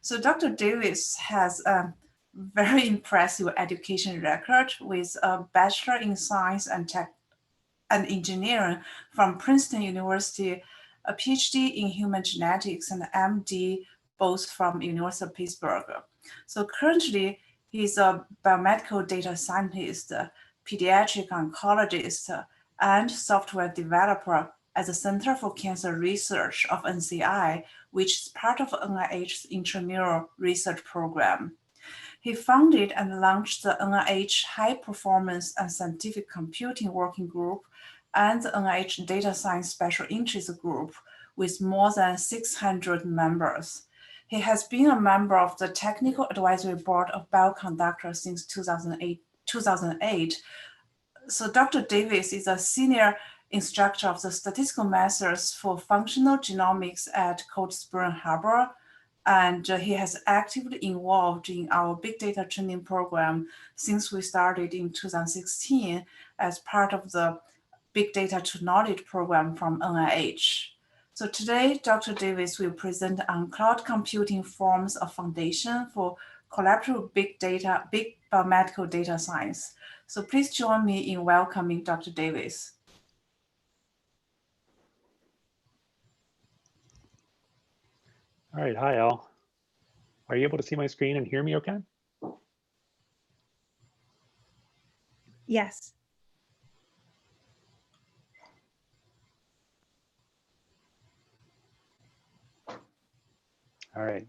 So Dr. Davis has a very impressive education record with a Bachelor in Science and Engineering from Princeton University, a PhD in Human Genetics, and MD both from University of Pittsburgh. So currently, he's a biomedical data scientist, pediatric oncologist, and software developer at the Center for Cancer Research of NCI, which is part of NIH's intramural research program. He founded and launched the NIH High Performance and Scientific Computing Working Group and the NIH Data Science Special Interest Group with more than 600 members. He has been a member of the Technical Advisory Board of Bioconductor since 2008. So Dr. Davis is a senior instructor of the statistical methods for functional genomics at Cold Spring Harbor, and he has actively involved in our big data training program since we started in 2016 as part of the Big Data to Knowledge program from NIH. So today, Dr. Davis will present on cloud computing forms of foundation for collaborative big biomedical data science. So please join me in welcoming Dr. Davis. All right, hi all. Are you able to see my screen and hear me okay? Yes. All right,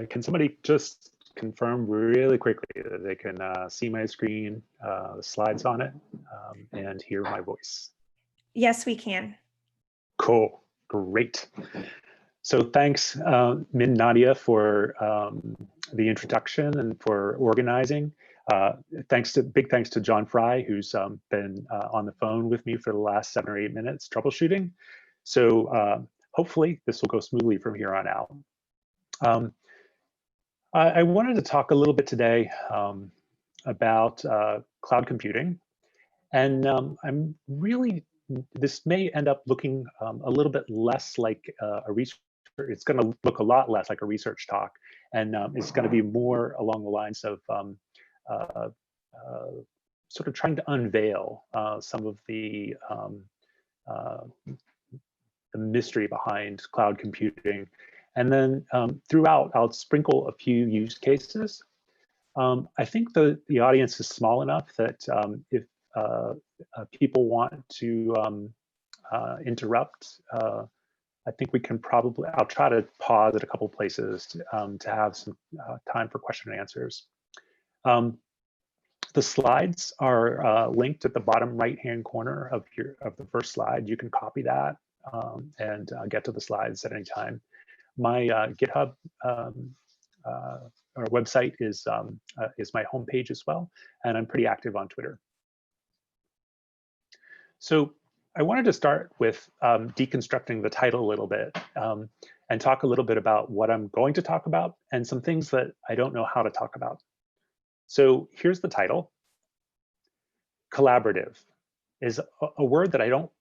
can somebody just confirm really quickly that they can see my screen, the slides on it, and hear my voice? Yes, we can. Cool, great. So thanks, Min Nadia, for the introduction and for organizing. Big thanks to John Fry, who's been on the phone with me for the last 7 or 8 minutes troubleshooting. So hopefully this will go smoothly from here on out. I wanted to talk a little bit today about cloud computing. And this may end up looking a little bit less like a research. It's going to look a lot less like a research talk, and it's going to be more along the lines of sort of trying to unveil some of the mystery behind cloud computing. And then throughout, I'll sprinkle a few use cases. I think the audience is small enough that if people want to interrupt, I think we can probably, I'll try to pause at a couple places to have some time for question and answers. The slides are linked at the bottom right-hand corner of the first slide. You can copy that and get to the slides at any time. My GitHub or website is my homepage as well, and I'm pretty active on Twitter. So I wanted to start with deconstructing the title a little bit and talk a little bit about what I'm going to talk about and some things that I don't know how to talk about. So here's the title. Collaborative is a word that I don't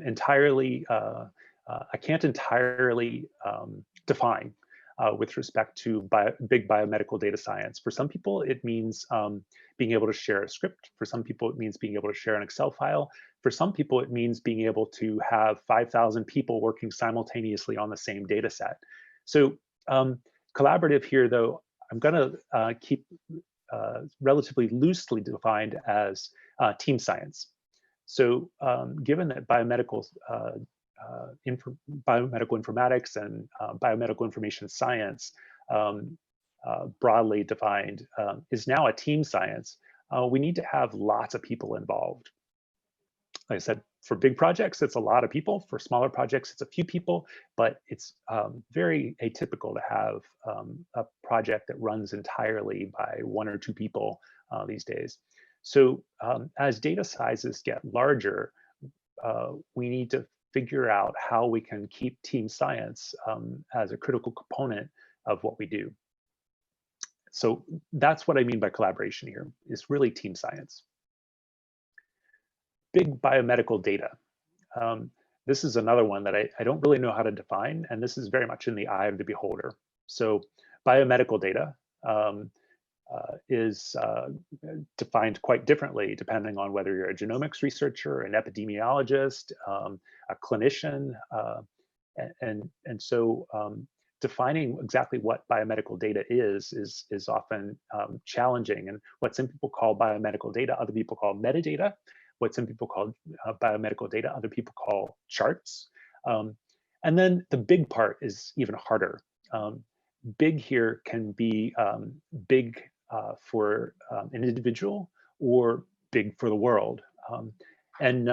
entirely, I can't entirely define with respect to big biomedical data science. For some people, it means being able to share a script. For some people, it means being able to share an Excel file. For some people, it means being able to have 5,000 people working simultaneously on the same data set. So collaborative here, though, I'm going to keep relatively loosely defined as team science. So given that biomedical informatics and biomedical information science, broadly defined, is now a team science, we need to have lots of people involved. Like I said, for big projects, it's a lot of people. For smaller projects, it's a few people, but it's very atypical to have a project that runs entirely by 1 or 2 people these days. So as data sizes get larger, we need to figure out how we can keep team science as a critical component of what we do. So that's what I mean by collaboration here, is really team science. Big biomedical data. This is another one that I don't really know how to define, and this is very much in the eye of the beholder. So biomedical data is defined quite differently depending on whether you're a genomics researcher, an epidemiologist, a clinician, and so defining exactly what biomedical data is often challenging. And what some people call biomedical data, other people call metadata. What some people call biomedical data, other people call charts. And then the big part is even harder. Big here can be big for an individual or big for the world. And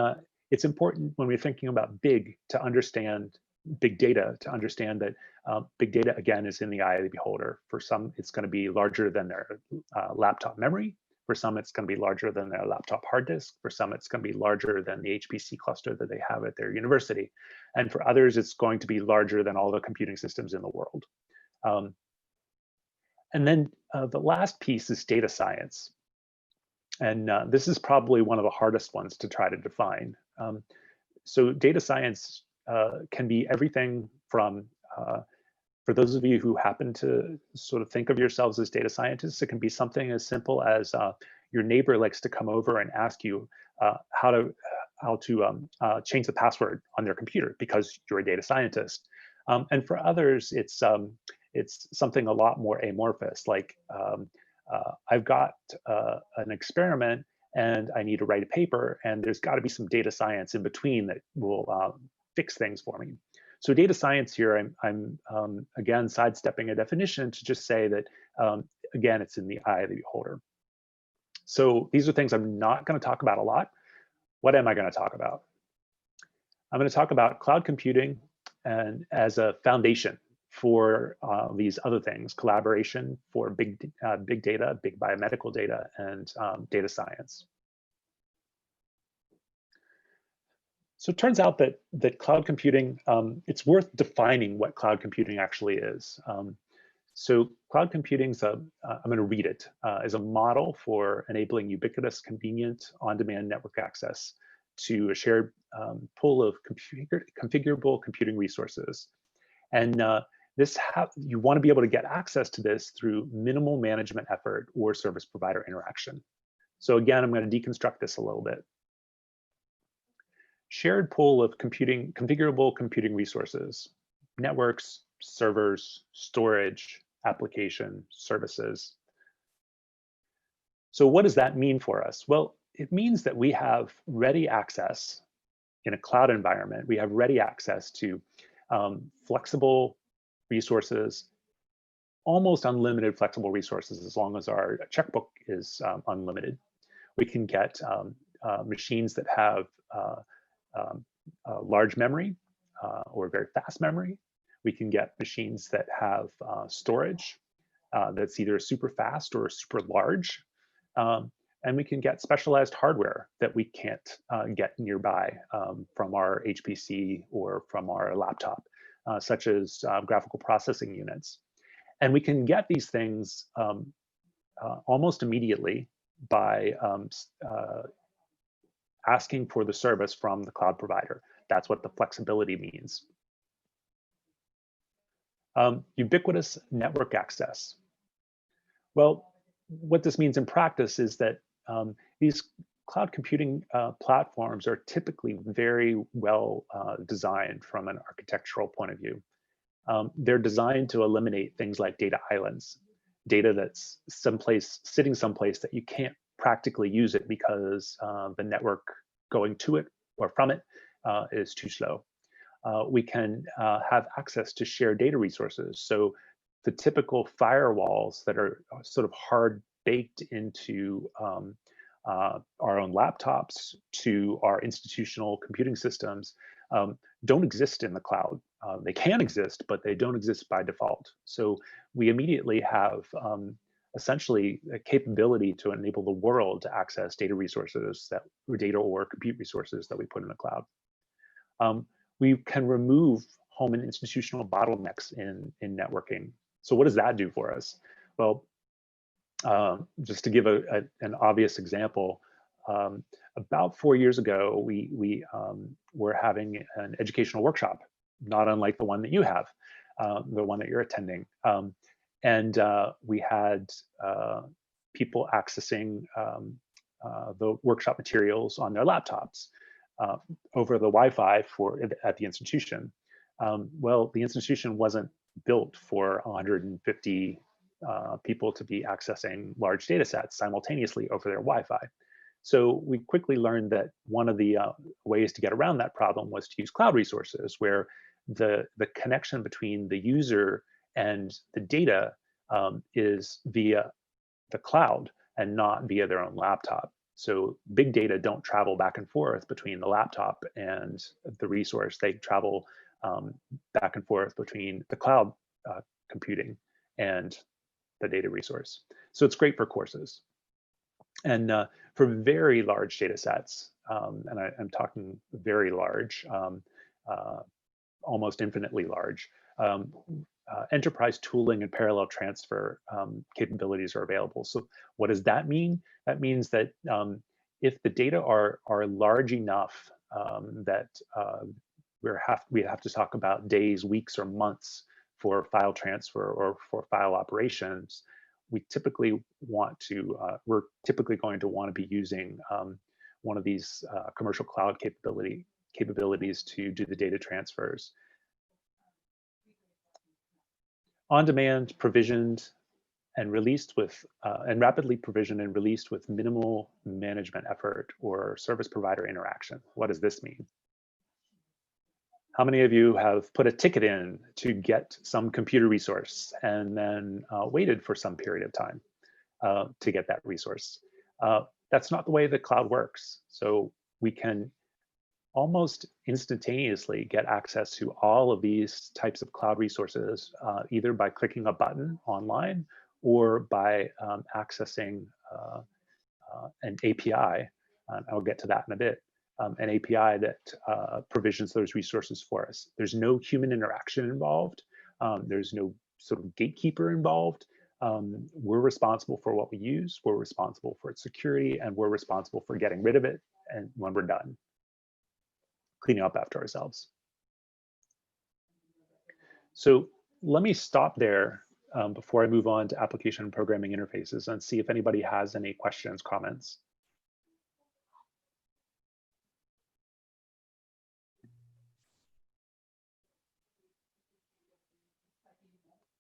it's important when we're thinking about big to understand big data, to understand that big data, again, is in the eye of the beholder. For some, it's going to be larger than their laptop memory. For some, it's going to be larger than their laptop hard disk. For some, it's going to be larger than the HPC cluster that they have at their university. And for others, it's going to be larger than all the computing systems in the world. And then the last piece is data science. And this is probably one of the hardest ones to try to define. So data science can be everything from, for those of you who happen to sort of think of yourselves as data scientists, it can be something as simple as your neighbor likes to come over and ask you how to change the password on their computer because you're a data scientist. And for others, it's something a lot more amorphous, like I've got an experiment and I need to write a paper, and there's got to be some data science in between that will fix things for me. So data science here, I'm again sidestepping a definition to just say that, again, it's in the eye of the beholder. So these are things I'm not going to talk about a lot. What am I going to talk about? I'm going to talk about cloud computing and as a foundation for these other things: collaboration for big data, big biomedical data, and data science. So it turns out that cloud computing, it's worth defining what cloud computing actually is. So cloud computing is I'm going to read it, is a model for enabling ubiquitous, convenient, on-demand network access to a shared pool of configurable computing resources. And you want to be able to get access to this through minimal management effort or service provider interaction. So again, I'm going to deconstruct this a little bit. Shared pool of configurable computing resources: networks, servers, storage, application, services. So what does that mean for us? Well, it means that we have ready access in a cloud environment. We have ready access to flexible resources, almost unlimited flexible resources, as long as our checkbook is unlimited. We can get machines that have large memory or very fast memory. We can get machines that have storage that's either super fast or super large. And we can get specialized hardware that we can't get nearby from our HPC or from our laptop, such as graphical processing units. And we can get these things almost immediately by asking for the service from the cloud provider. That's what the flexibility means. Ubiquitous network access. Well, what this means in practice is that these cloud computing platforms are typically very well designed from an architectural point of view. They're designed to eliminate things like data islands, data that's sitting someplace that you can't practically use it because the network going to it or from it is too slow. We can have access to shared data resources. So the typical firewalls that are sort of hard baked into our own laptops to our institutional computing systems don't exist in the cloud. They can exist, but they don't exist by default. So we immediately have essentially a capability to enable the world to access data resources data or compute resources that we put in the cloud. We can remove home and institutional bottlenecks in networking. So what does that do for us? Well, just to give an obvious example, about 4 years ago, we were having an educational workshop, not unlike the one that you have. the one that you're attending. And we had people accessing the workshop materials on their laptops over the Wi-Fi at the institution. Well, the institution wasn't built for 150 people to be accessing large data sets simultaneously over their Wi-Fi. So we quickly learned that one of the ways to get around that problem was to use cloud resources, where the connection between the user and the data is via the cloud and not via their own laptop. So big data don't travel back and forth between the laptop and the resource. They travel back and forth between the cloud computing and the data resource. So it's great for courses. And for very large data sets, and I'm talking very large, almost infinitely large, enterprise tooling and parallel transfer capabilities are available. So what does that mean? That means that if the data are large enough that we have to talk about days, weeks, or months for file transfer or for file operations, we typically want to, we're typically going to want to be using one of these commercial cloud capabilities to do the data transfers. On demand, provisioned, and released with, and rapidly provisioned and released with minimal management effort or service provider interaction. What does this mean? How many of you have put a ticket in to get some computer resource and then waited for some period of time to get that resource? That's not the way the cloud works. So we can almost instantaneously get access to all of these types of cloud resources, either by clicking a button online or by accessing an API. I'll get to that in a bit. An API that provisions those resources for us. There's no human interaction involved. There's no sort of gatekeeper involved. We're responsible for what we use. We're responsible for its security, and we're responsible for getting rid of it. And when we're done, cleaning up after ourselves. So let me stop there before I move on to application and programming interfaces and see if anybody has any questions, comments.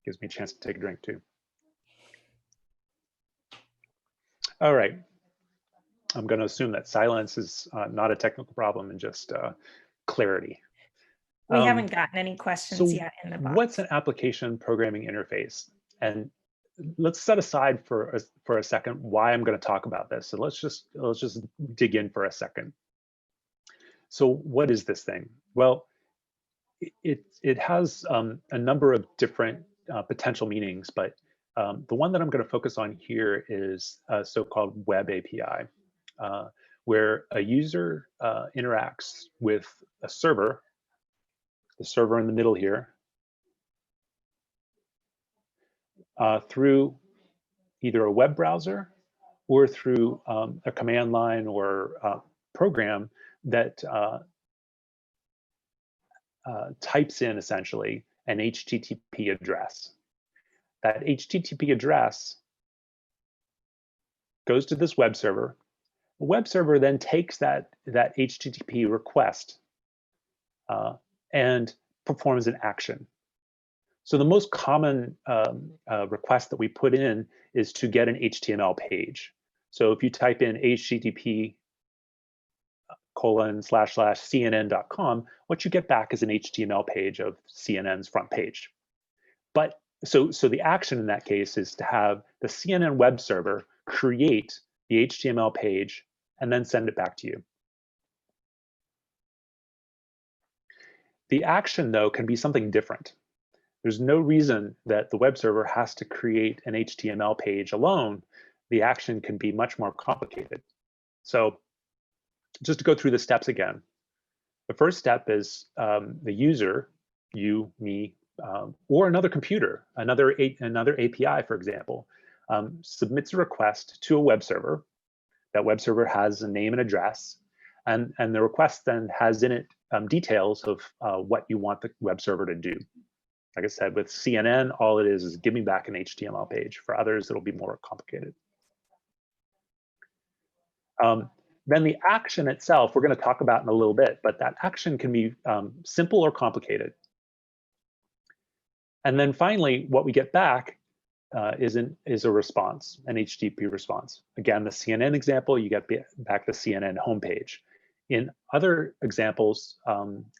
Gives me a chance to take a drink too. All right. I'm going to assume that silence is not a technical problem and just clarity. We haven't gotten any questions yet in the box. What's an application programming interface? And let's set aside for a second why I'm going to talk about this. So let's just dig in for a second. So what is this thing? Well, it has a number of different potential meanings, but the one that I'm going to focus on here is a so-called web API, where a user interacts with a server, the server in the middle here, through either a web browser or through a command line or program that types in essentially an HTTP address. That HTTP address goes to this web server. The web server then takes that HTTP request and performs an action. So the most common request that we put in is to get an HTML page. So if you type in http://cnn.com, what you get back is an HTML page of CNN's front page. But so the action in that case is to have the CNN web server create the HTML page and then send it back to you. The action, though, can be something different. There's no reason that the web server has to create an HTML page alone. The action can be much more complicated. So just to go through the steps again, the first step is the user, you, me, or another computer, another API, for example, submits a request to a web server. That web server has a name and address, and the request then has in it details of what you want the web server to do. Like I said, with CNN, all it is give me back an HTML page. For others, it'll be more complicated. Then the action itself, we're going to talk about in a little bit, but that action can be simple or complicated. And then finally, what we get back is a response, an HTTP response. Again, the CNN example, you get back the CNN homepage. In other examples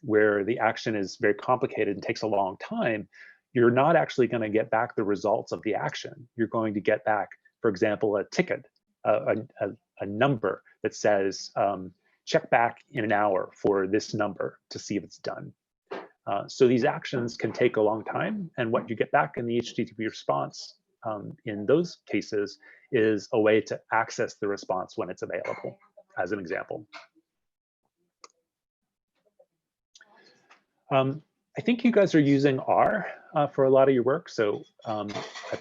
where the action is very complicated and takes a long time, you're not actually going to get back the results of the action. You're going to get back, for example, a ticket, a number that says, check back in an hour for this number to see if it's done. So these actions can take a long time, and what you get back in the HTTP response in those cases is a way to access the response when it's available, as an example. I think you guys are using R for a lot of your work, so I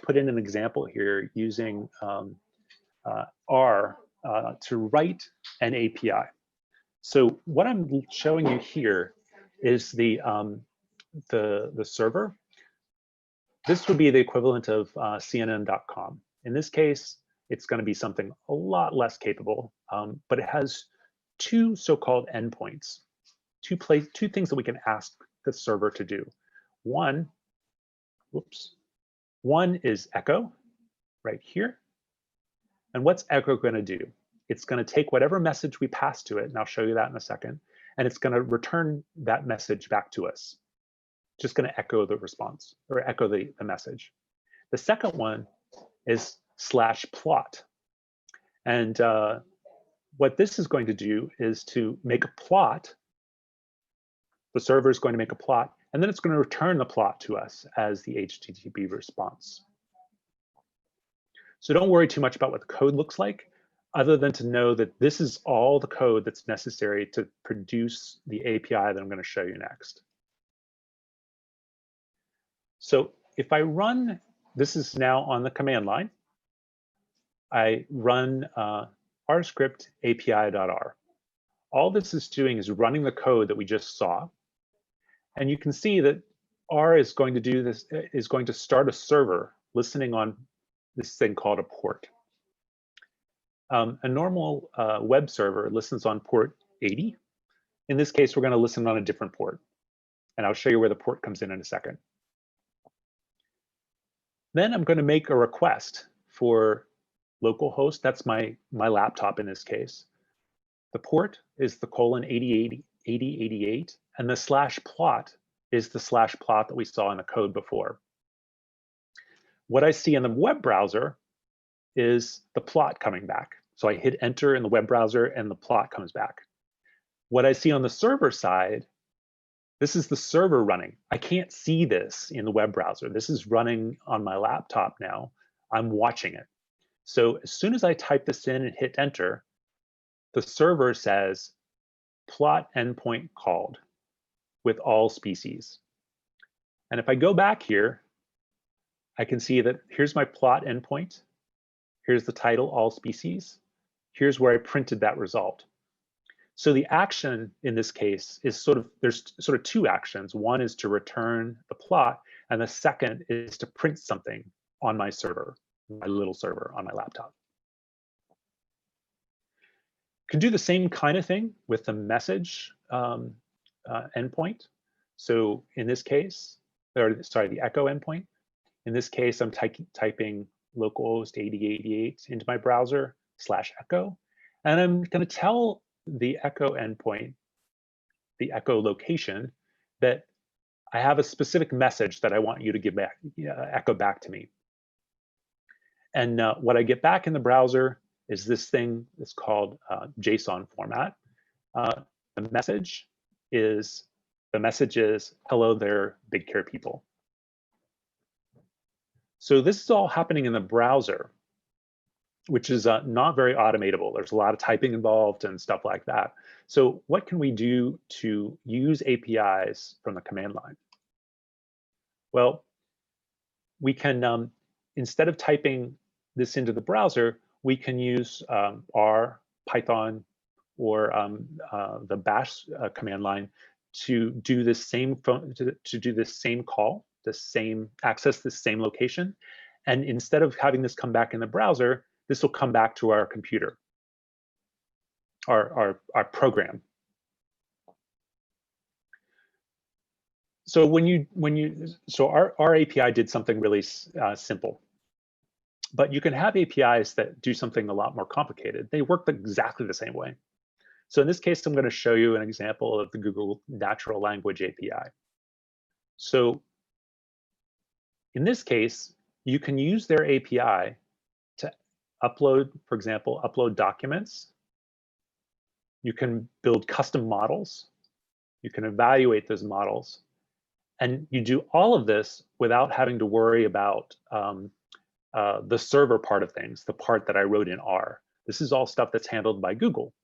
put in an example here using R to write an API. So what I'm showing you here is the server. This would be the equivalent of CNN.com. In this case, it's going to be something a lot less capable, but it has two so-called endpoints, two things that we can ask the server to do. One is echo right here. And what's echo going to do? It's going to take whatever message we pass to it, and I'll show you that in a second, and it's going to return that message back to us. Just going to echo the response or echo the message. The second one is /plot. And what this is going to do is to make a plot. The server is going to make a plot, and then it's going to return the plot to us as the HTTP response. So don't worry too much about what the code looks like, other than to know that this is all the code that's necessary to produce the API that I'm going to show you next. So if I run, this is now on the command line, I run rscript api.r. All this is doing is running the code that we just saw. And you can see that R is going to do this, is going to start a server listening on this thing called a port. A normal web server listens on port 80. In this case, we're going to listen on a different port. And I'll show you where the port comes in a second. Then I'm going to make a request for localhost. That's my laptop in this case. The port is the :8088, and the /plot is the /plot that we saw in the code before. What I see in the web browser is the plot coming back. So I hit enter in the web browser and the plot comes back. What I see on the server side, this is the server running. I can't see this in the web browser. This is running on my laptop now. I'm watching it. So as soon as I type this in and hit enter, the server says plot endpoint called with all species. And if I go back here, I can see that here's my plot endpoint. Here's the title, all species. Here's where I printed that result. So the action in this case is there's sort of two actions. One is to return the plot, and the second is to print something on my server, my little server on my laptop. Can do the same kind of thing with the message endpoint. So in this case, or sorry, the echo endpoint. In this case, I'm typing localhost 8088 into my browser /echo, and I'm going to tell the echo endpoint, the echo location, that I have a specific message that I want you to give back, echo back to me. And what I get back in the browser is this thing that's called JSON format. The message is hello there, BigCare people. So this is all happening in the browser, which is not very automatable. There's a lot of typing involved and stuff like that. So what can we do to use APIs from the command line? Well, we can, instead of typing this into the browser, we can use R, Python, or the bash command line to do this same call. access the same location. And instead of having this come back in the browser, this will come back to our computer, our program. So our API did something really simple. But you can have APIs that do something a lot more complicated. They work exactly the same way. So in this case, I'm going to show you an example of the Google Natural Language API. So in this case, you can use their API to upload, for example, upload documents. You can build custom models. You can evaluate those models. And you do all of this without having to worry about the server part of things, the part that I wrote in R. This is all stuff that's handled by Google.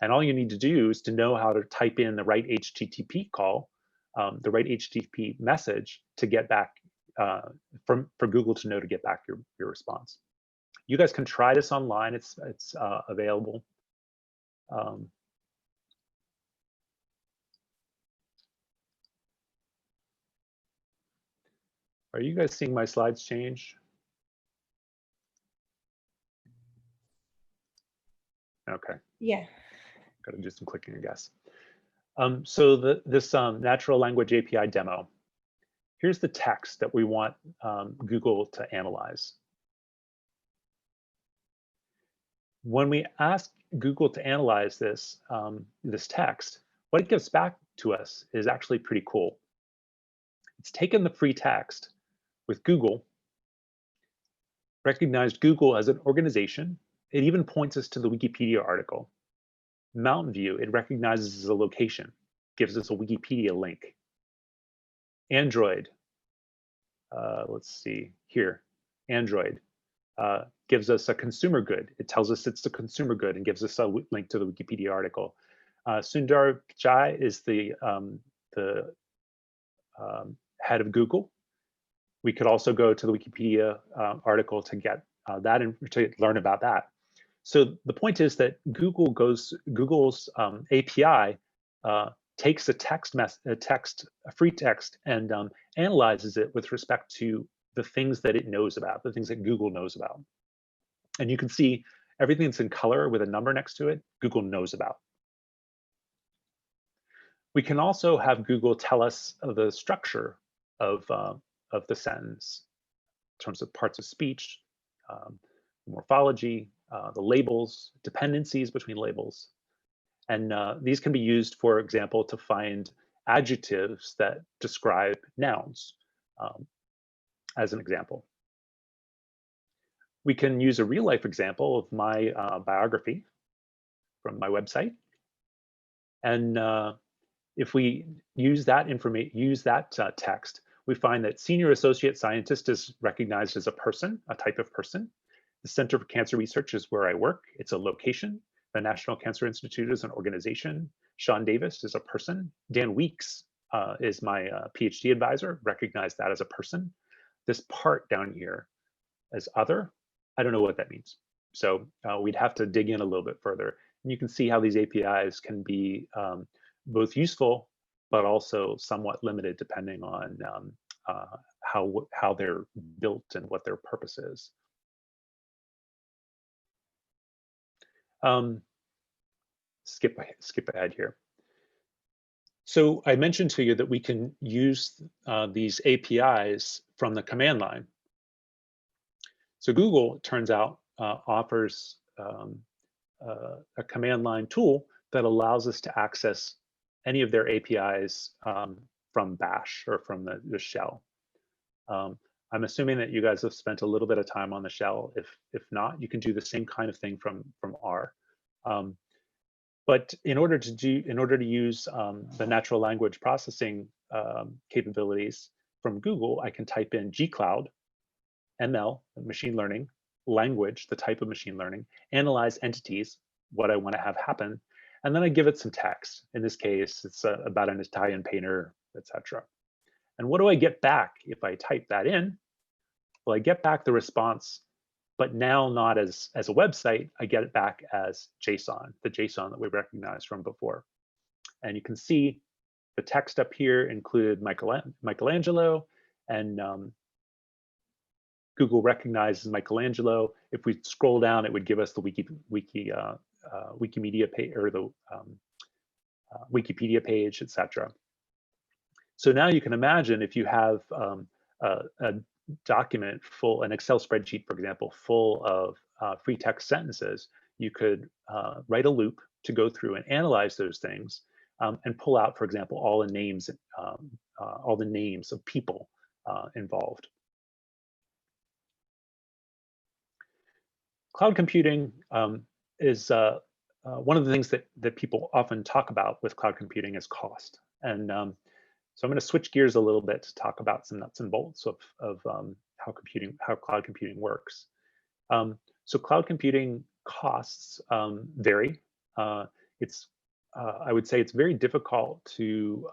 And all you need to do is to know how to type in the right HTTP call, the right HTTP message to get back, for Google to know to get back your response. You guys can try this online. It's available. Are you guys seeing my slides change? Okay. Yeah. Got to do some clicking, I guess. So this natural language API demo, here's the text that we want Google to analyze. When we ask Google to analyze this, this text, what it gives back to us is actually pretty cool. It's taken the free text with Google, recognized Google as an organization. It even points us to the Wikipedia article. Mountain View, it recognizes as a location, gives us a Wikipedia link. Android, let's see here, Android gives us a consumer good. It tells us it's a consumer good and gives us a link to the Wikipedia article. Sundar Pichai is the head of Google. We could also go to the Wikipedia article to get that and to learn about that. So the point is that Google's API takes a free text and analyzes it with respect to the things that it knows about, the things that Google knows about. And you can see everything that's in color with a number next to it, Google knows about. We can also have Google tell us the structure of the sentence in terms of parts of speech, morphology, the labels, dependencies between labels. And these can be used, for example, to find adjectives that describe nouns, as an example. We can use a real life example of my biography from my website. And if we use that text, we find that senior associate scientist is recognized as a person, a type of person. The Center for Cancer Research is where I work. It's a location. The National Cancer Institute is an organization. Sean Davis is a person. Dan Weeks is my PhD advisor, recognize that as a person. This part down here as other, I don't know what that means. So we'd have to dig in a little bit further. And you can see how these APIs can be both useful, but also somewhat limited depending on how they're built and what their purpose is. Skip ahead here. So I mentioned to you that we can use these APIs from the command line. So Google, it turns out, offers a command line tool that allows us to access any of their APIs from Bash or from the shell. I'm assuming that you guys have spent a little bit of time on the shell. If not, you can do the same kind of thing from R. But in order to use the natural language processing capabilities from Google, I can type in G-Cloud, ML, machine learning, language, the type of machine learning, analyze entities, what I want to have happen, and then I give it some text. In this case, it's about an Italian painter, etc. And what do I get back if I type that in? Well, I get back the response, but now not as a website, I get it back as JSON, the JSON that we recognized from before. And you can see the text up here included Michelangelo, And Google recognizes Michelangelo. If we scroll down, it would give us the Wikimedia page, or the Wikipedia page, etc. So now you can imagine if you have a document full, an Excel spreadsheet, for example, full of free text sentences, you could write a loop to go through and analyze those things and pull out, for example, all the names of people involved. Cloud computing is one of the things that people often talk about with cloud computing is cost. And so I'm going to switch gears a little bit to talk about some nuts and bolts of how cloud computing works. So cloud computing costs vary. I would say it's very difficult to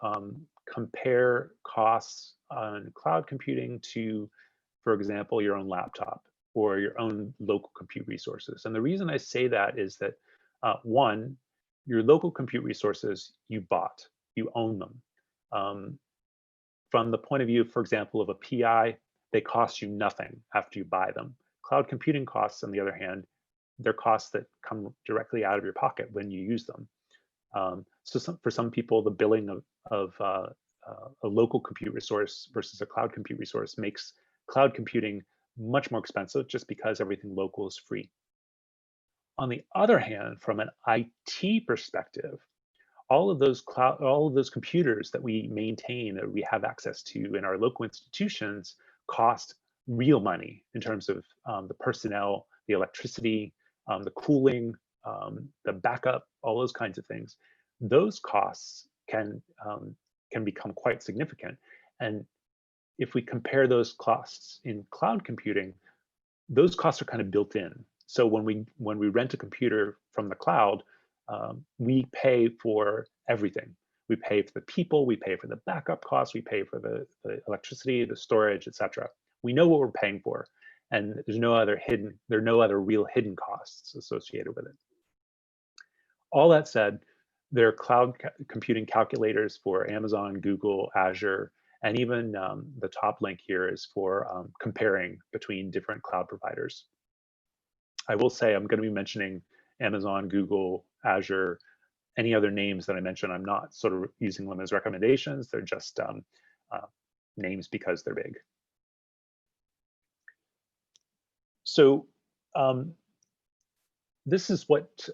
compare costs on cloud computing to, for example, your own laptop or your own local compute resources. And the reason I say that is that one, your local compute resources you bought, you own them. From the point of view, for example, of a PI, they cost you nothing after you buy them. Cloud computing costs, on the other hand, they're costs that come directly out of your pocket when you use them. For some people, the billing of a local compute resource versus a cloud compute resource makes cloud computing much more expensive just because everything local is free. On the other hand, from an IT perspective, all of those computers that we maintain, that we have access to in our local institutions, cost real money in terms of the personnel, the electricity, the cooling, the backup, all those kinds of things. Those costs can become quite significant. And if we compare those costs in cloud computing, those costs are kind of built in. So when we rent a computer from the cloud, we pay for everything. We pay for the people, we pay for the backup costs, we pay for the electricity, the storage, etc. We know what we're paying for, and there are no other real hidden costs associated with it. All that said, there are cloud computing calculators for Amazon, Google, Azure, and even the top link here is for comparing between different cloud providers. I will say I'm going to be mentioning Amazon, Google, Azure, any other names that I mentioned. I'm not sort of using them as recommendations. They're just names because they're big. So this is what,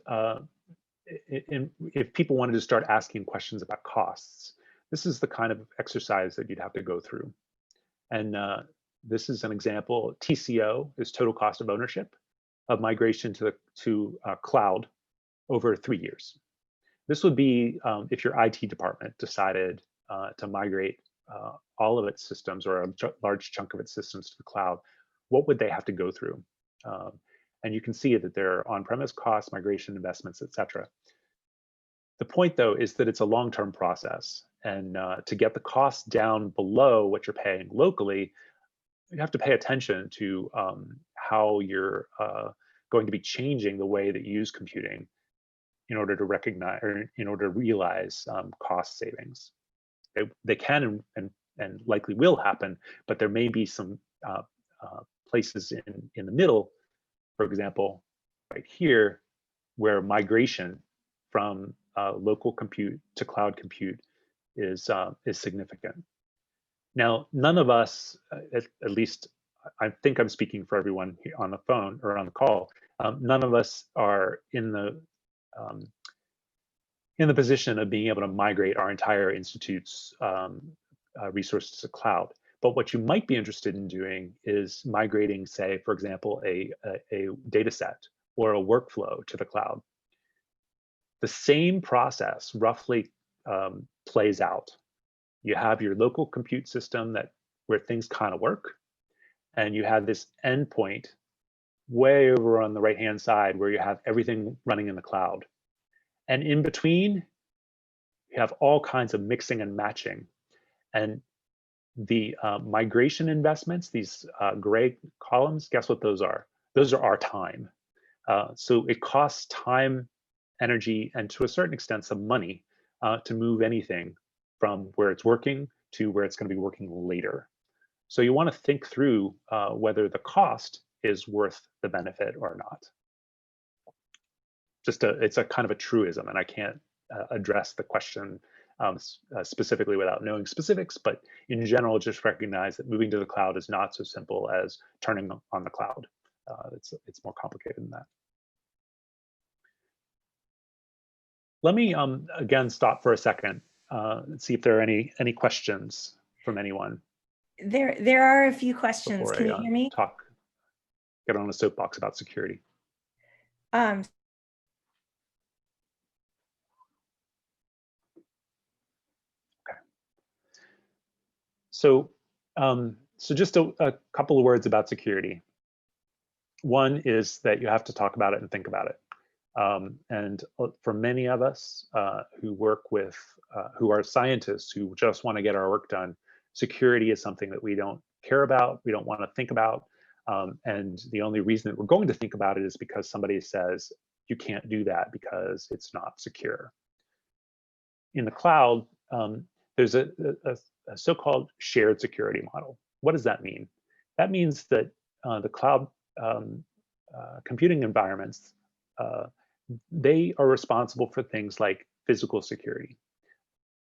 if people wanted to start asking questions about costs, this is the kind of exercise that you'd have to go through. And this is an example. TCO is total cost of ownership of migration to cloud over 3 years. This would be if your IT department decided to migrate all of its systems or a large chunk of its systems to the cloud, what would they have to go through? And you can see that there are on-premise costs, migration investments, etc. The point, though, is that it's a long-term process. And to get the costs down below what you're paying locally, you have to pay attention to how you're going to be changing the way that you use computing in order to recognize or in order to realize cost savings. They can and likely will happen, but there may be some places in the middle, for example, right here, where migration from local compute to cloud compute is significant. Now, none of us, at least I think I'm speaking for everyone here on the phone or on the call, none of us are in the position of being able to migrate our entire institute's resources to cloud. But what you might be interested in doing is migrating, say, for example, a data set or a workflow to the cloud. The same process roughly plays out. You have your local compute system where things kind of work, and you have this endpoint way over on the right-hand side where you have everything running in the cloud. And in between, you have all kinds of mixing and matching. And the migration investments, these gray columns, guess what those are? Those are our time. So it costs time, energy, and to a certain extent, some money to move anything from where it's working to where it's going to be working later. So you want to think through whether the cost is worth the benefit or not. It's a kind of a truism, and I can't address the question specifically without knowing specifics, but in general, just recognize that moving to the cloud is not so simple as turning on the cloud. It's more complicated than that. Let me again stop for a second and see if there are any questions from anyone. There are a few questions. Can you hear me? Get on a soapbox about security. Okay. So just a couple of words about security. One is that you have to talk about it and think about it. And for many of us who work with, who are scientists who just want to get our work done, security is something that we don't care about, we don't want to think about. And the only reason that we're going to think about it is because somebody says, you can't do that because it's not secure. In the cloud, there's a so-called shared security model. What does that mean? That means that the cloud computing environments, they are responsible for things like physical security.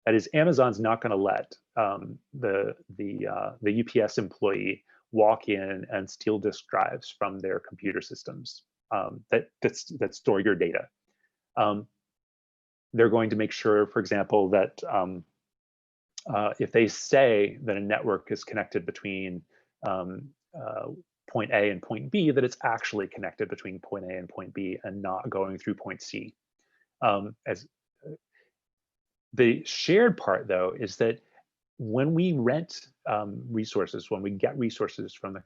That is, Amazon's not going to let the UPS employee walk in and steal disk drives from their computer systems that store your data. They're going to make sure, for example, that if they say that a network is connected between point A and point B, that it's actually connected between point A and point B and not going through point C. As the shared part, though, is that when we rent resources, when we get resources from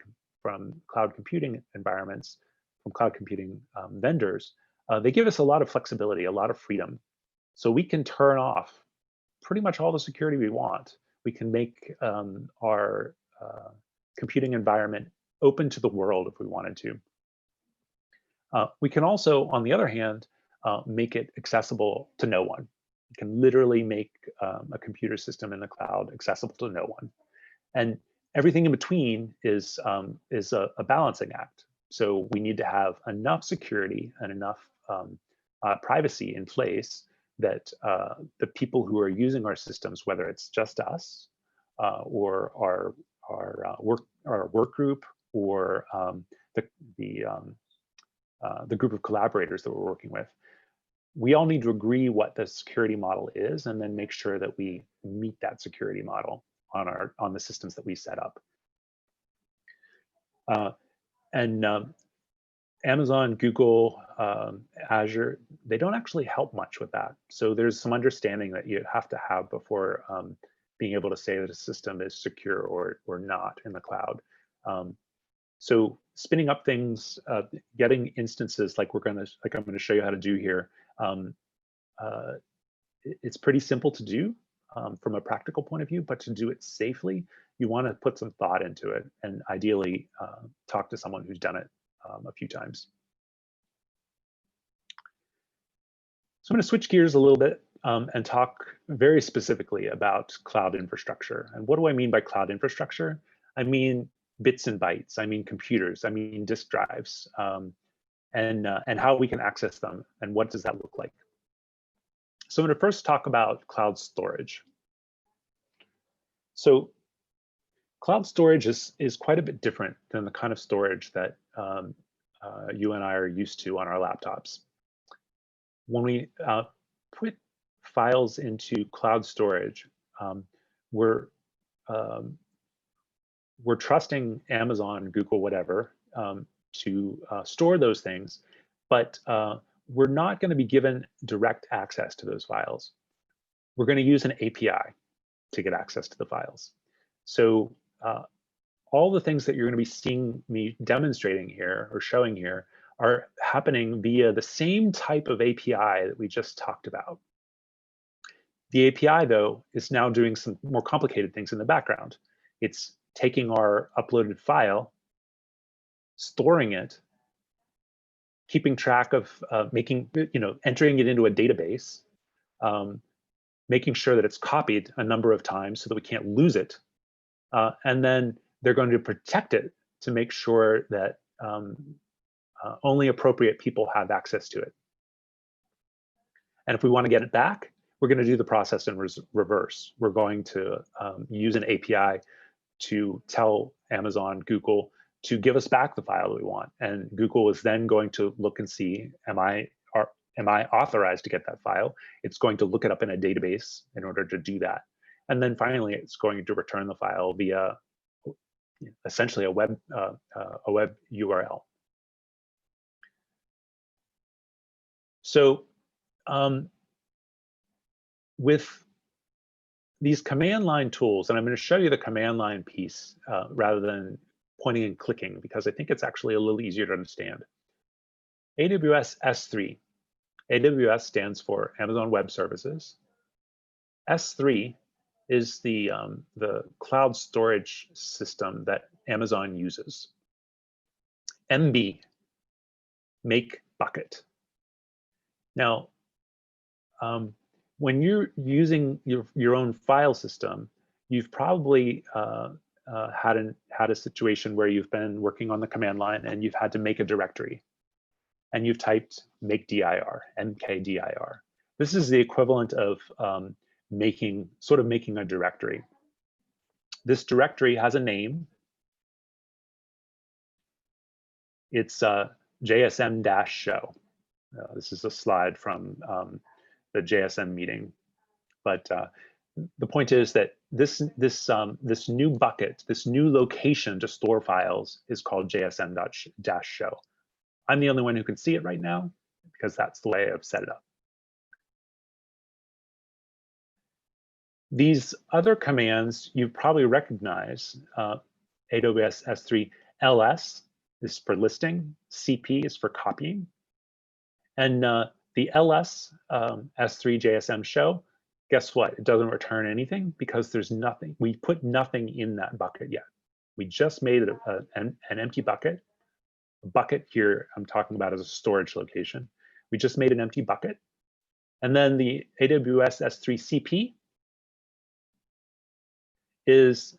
cloud computing environments, from cloud computing vendors, they give us a lot of flexibility, a lot of freedom. So we can turn off pretty much all the security we want. We can make our computing environment open to the world if we wanted to. We can also, on the other hand, make it accessible to no one. You can literally make a computer system in the cloud accessible to no one. And everything in between is a balancing act. So we need to have enough security and enough privacy in place that the people who are using our systems, whether it's just us or our work group or the group of collaborators that we're working with, we all need to agree what the security model is and then make sure that we meet that security model on the systems that we set up. Amazon, Google, Azure, they don't actually help much with that. So there's some understanding that you have to have before being able to say that a system is secure or not in the cloud. So spinning up things, getting instances like I'm going to show you how to do here. It's pretty simple to do from a practical point of view, but to do it safely, you want to put some thought into it and ideally talk to someone who's done it a few times. So I'm going to switch gears a little bit and talk very specifically about cloud infrastructure. And what do I mean by cloud infrastructure? I mean bits and bytes. I mean computers. I mean disk drives, and how we can access them and what does that look like. So I'm going to first talk about cloud storage. So cloud storage is quite a bit different than the kind of storage that you and I are used to on our laptops. When we put files into cloud storage, we're trusting Amazon, Google, whatever, to store those things, but we're not going to be given direct access to those files. We're going to use an API to get access to the files. So all the things that you're going to be seeing me demonstrating here or showing here are happening via the same type of API that we just talked about. The API, though, is now doing some more complicated things in the background. It's taking our uploaded file, storing it, keeping track of entering it into a database, making sure that it's copied a number of times so that we can't lose it, and then they're going to protect it to make sure that only appropriate people have access to it. And if we want to get it back, we're going to do the process in reverse. We're going to use an API to tell Amazon, Google, to give us back the file that we want. And Google is then going to look and see, am I authorized to get that file? It's going to look it up in a database in order to do that. And then finally, it's going to return the file via essentially a web URL. So with these command line tools, and I'm going to show you the command line piece rather than pointing and clicking, because I think it's actually a little easier to understand. AWS S3. AWS stands for Amazon Web Services. S3 is the cloud storage system that Amazon uses. MB, make bucket. Now, when you're using your own file system, you've probably had a situation where you've been working on the command line and you've had to make a directory, and you've typed make dir, mkdir. This is the equivalent of making a directory. This directory has a name. It's JSM-show. This is a slide from the JSM meeting, but the point is that this new bucket, this new location to store files, is called JSM-show. I'm the only one who can see it right now because that's the way I've set it up. These other commands you probably recognize. AWS S3 ls is for listing, CP is for copying, and the ls S3 JSM show, guess what? It doesn't return anything because there's nothing. We put nothing in that bucket yet. We just made it an empty bucket. A bucket here I'm talking about as a storage location. We just made an empty bucket. And then the AWS S3 CP is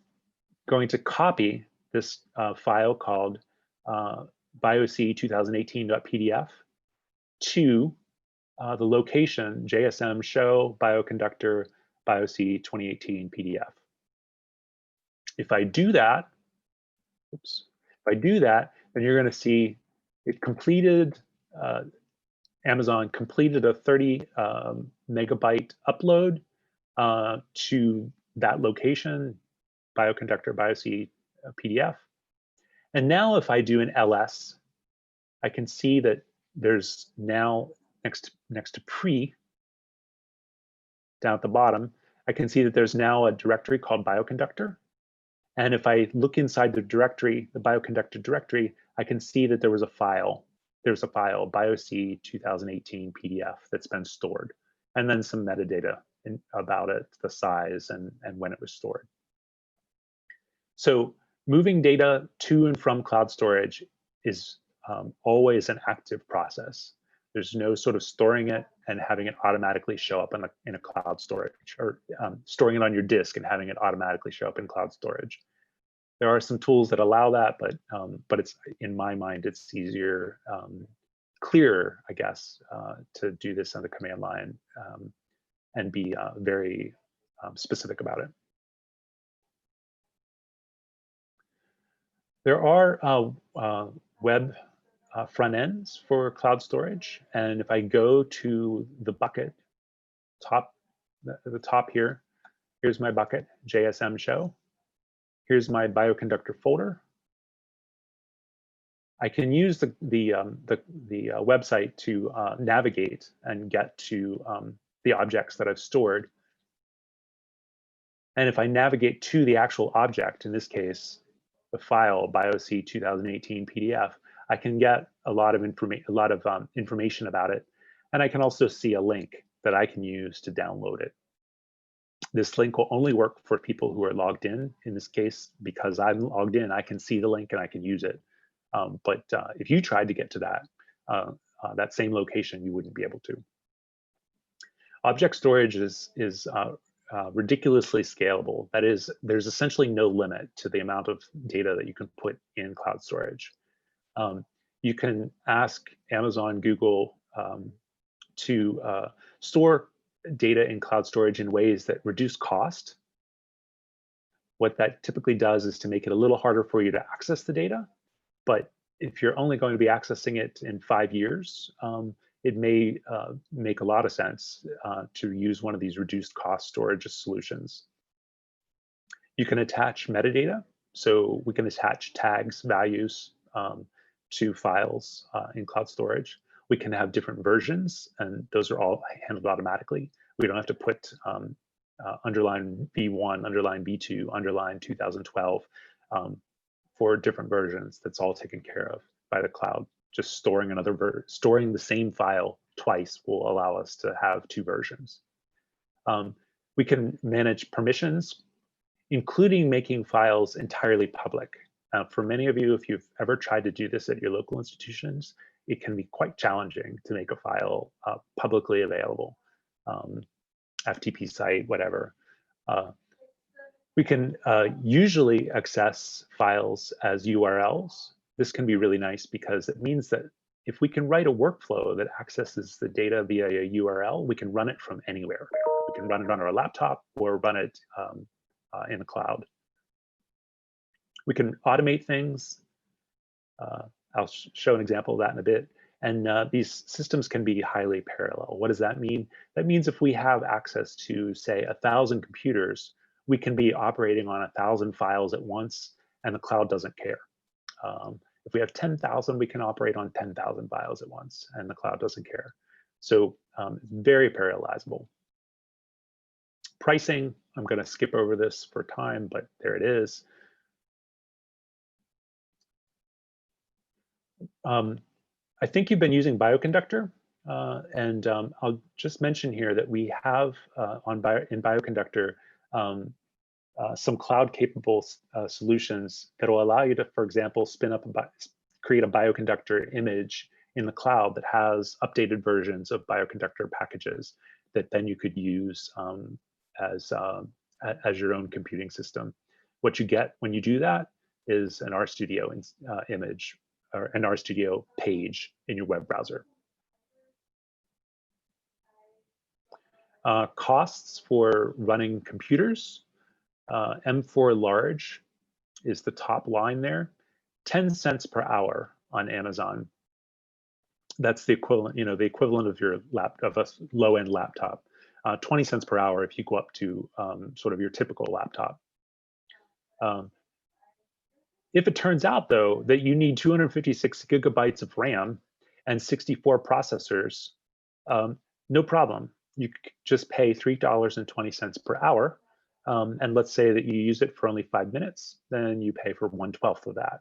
going to copy this file called bioc2018.pdf to the location JSM show Bioconductor bioc 2018 PDF. If I do that, then you're going to see it completed. Amazon completed a 30 megabyte upload to that location, Bioconductor bioc PDF. And now if I do an ls, I can see that there's now next to pre, down at the bottom, I can see that there's now a directory called Bioconductor. And if I look inside the directory, the Bioconductor directory, I can see that there was a file. There's a file, Bioc 2018 PDF, that's been stored, and then some metadata about it, the size and when it was stored. So moving data to and from cloud storage is always an active process. There's no sort of storing it and having it automatically show up in a cloud storage, or storing it on your disk and having it automatically show up in cloud storage. There are some tools that allow that, but it's, in my mind, it's easier, clearer, I guess, to do this on the command line and be very specific about it. There are web front ends for cloud storage, and if I go to the bucket, the top here, here's my bucket, JSM show. Here's my Bioconductor folder. I can use the website to navigate and get to the objects that I've stored. And if I navigate to the actual object, in this case, the file Bioc 2018 PDF, I can get a lot of information about it, and I can also see a link that I can use to download it. This link will only work for people who are logged in. In this case, because I'm logged in, I can see the link and I can use it. But if you tried to get to that same location, you wouldn't be able to. Object storage is ridiculously scalable. That is, there's essentially no limit to the amount of data that you can put in cloud storage. You can ask Amazon, Google to store data in cloud storage in ways that reduce cost. What that typically does is to make it a little harder for you to access the data. But if you're only going to be accessing it in 5 years, it may make a lot of sense to use one of these reduced cost storage solutions. You can attach metadata. So we can attach tags, values to files in cloud storage. We can have different versions, and those are all handled automatically. We don't have to put underline V1, underline V2, underline 2012 for different versions. That's all taken care of by the cloud. Just storing the same file twice will allow us to have 2 versions. We can manage permissions, including making files entirely public. For many of you, if you've ever tried to do this at your local institutions, it can be quite challenging to make a file publicly available, FTP site, whatever. We can usually access files as URLs. This can be really nice because it means that if we can write a workflow that accesses the data via a URL, we can run it from anywhere. We can run it on our laptop or run it in the cloud. We can automate things. I'll show an example of that in a bit. And these systems can be highly parallel. What does that mean? That means if we have access to, say, 1,000 computers, we can be operating on 1,000 files at once, and the cloud doesn't care. If we have 10,000, we can operate on 10,000 files at once, and the cloud doesn't care. So very parallelizable. Pricing, I'm going to skip over this for time, but there it is. I think you've been using Bioconductor, and I'll just mention here that we have in Bioconductor some cloud-capable solutions that will allow you to, for example, create a Bioconductor image in the cloud that has updated versions of Bioconductor packages that then you could use as your own computing system. What you get when you do that is an RStudio image or an RStudio page in your web browser. Costs for running computers. M4 large is the top line there. 10 cents per hour on Amazon. That's the equivalent, the equivalent of your of a low-end laptop. 20 cents per hour if you go up to sort of your typical laptop. If it turns out, though, that you need 256 gigabytes of RAM and 64 processors, no problem. You just pay $3.20 per hour. And let's say that you use it for only 5 minutes, then you pay for 1/12 of that,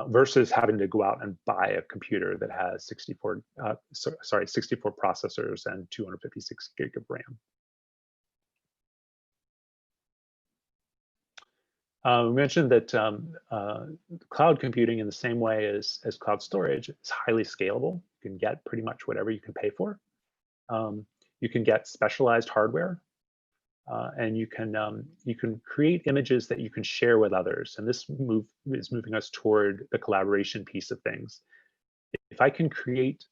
versus having to go out and buy a computer that has 64 processors and 256 gig of RAM. We mentioned that cloud computing, in the same way as cloud storage, is highly scalable. You can get pretty much whatever you can pay for. You can get specialized hardware, and you can create images that you can share with others. And this is moving us toward the collaboration piece of things. If I can create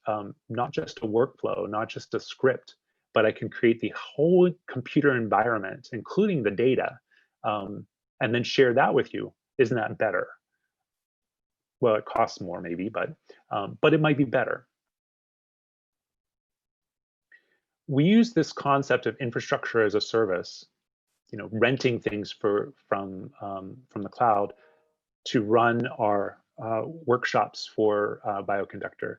not just a workflow, not just a script, but I can create the whole computer environment, including the data, and then share that with you, isn't that better? Well, it costs more maybe, but it might be better. We use this concept of infrastructure as a service, renting things from the cloud to run our workshops for Bioconductor.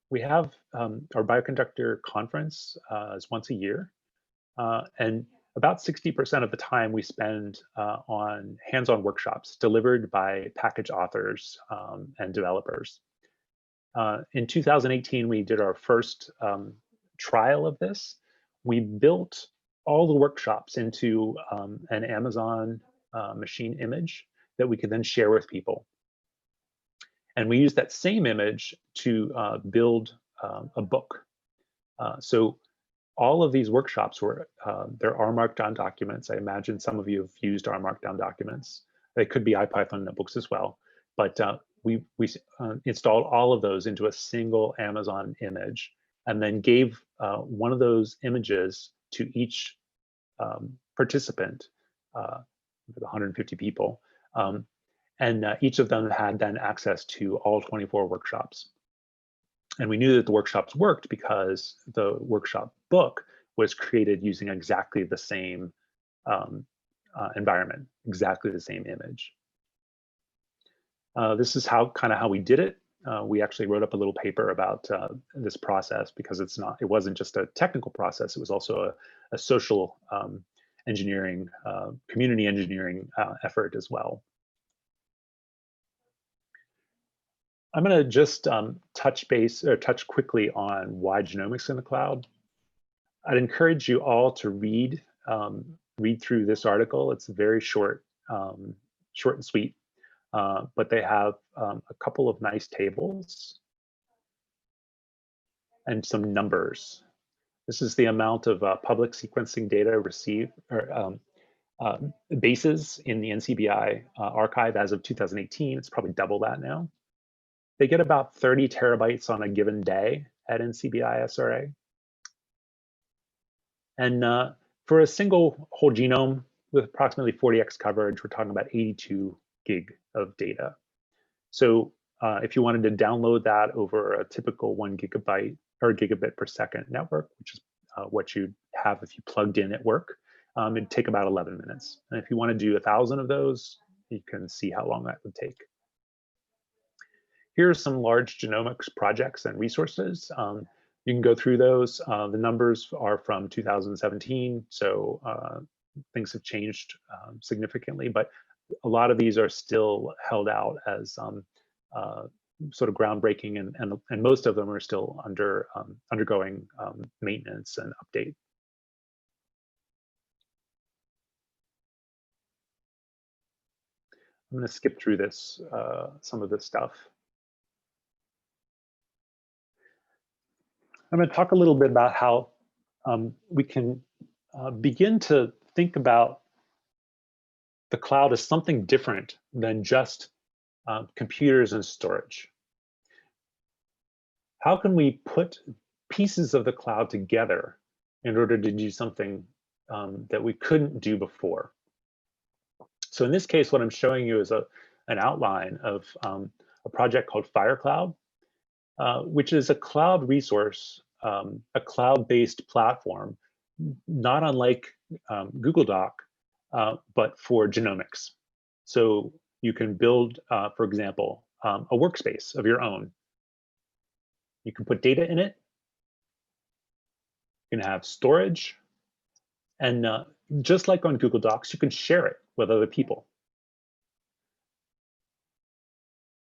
We have our Bioconductor conference is once a year, and about 60% of the time we spend on hands-on workshops delivered by package authors and developers. In 2018, we did our first trial of this. We built all the workshops into an Amazon machine image that we could then share with people. And we used that same image to build a book. So all of these workshops were, there are markdown documents. I imagine some of you have used our markdown documents. They could be IPython notebooks as well, but we installed all of those into a single Amazon image and then gave one of those images to each participant, with 150 people. And each of them had then access to all 24 workshops. And we knew that the workshops worked because the workshop book was created using exactly the same environment, exactly the same image. This is kind of how we did it. We actually wrote up a little paper about this process because it wasn't just a technical process, it was also a social engineering, community engineering effort as well. I'm going to just touch quickly on why genomics in the cloud. I'd encourage you all to read through this article. It's very short, short and sweet, but they have a couple of nice tables and some numbers. This is the amount of public sequencing data received, or bases in the NCBI archive as of 2018. It's probably double that now. They get about 30 terabytes on a given day at NCBI SRA. And for a single whole genome with approximately 40x coverage, we're talking about 82 gig of data. So if you wanted to download that over a typical 1 gigabyte or gigabit per second network, which is what you'd have if you plugged in at work, it'd take about 11 minutes. And if you want to do 1,000 of those, you can see how long that would take. Here are some large genomics projects and resources. You can go through those. The numbers are from 2017, so things have changed significantly, but a lot of these are still held out as sort of groundbreaking, and most of them are still undergoing maintenance and update. I'm going to skip through this, some of this stuff. I'm going to talk a little bit about how we can begin to think about the cloud as something different than just computers and storage. How can we put pieces of the cloud together in order to do something that we couldn't do before? So in this case, what I'm showing you is an outline of a project called FireCloud, which is a cloud resource, a cloud-based platform, not unlike Google Doc, but for genomics. So you can build, for example, a workspace of your own. You can put data in it. You can have storage. And just like on Google Docs, you can share it with other people.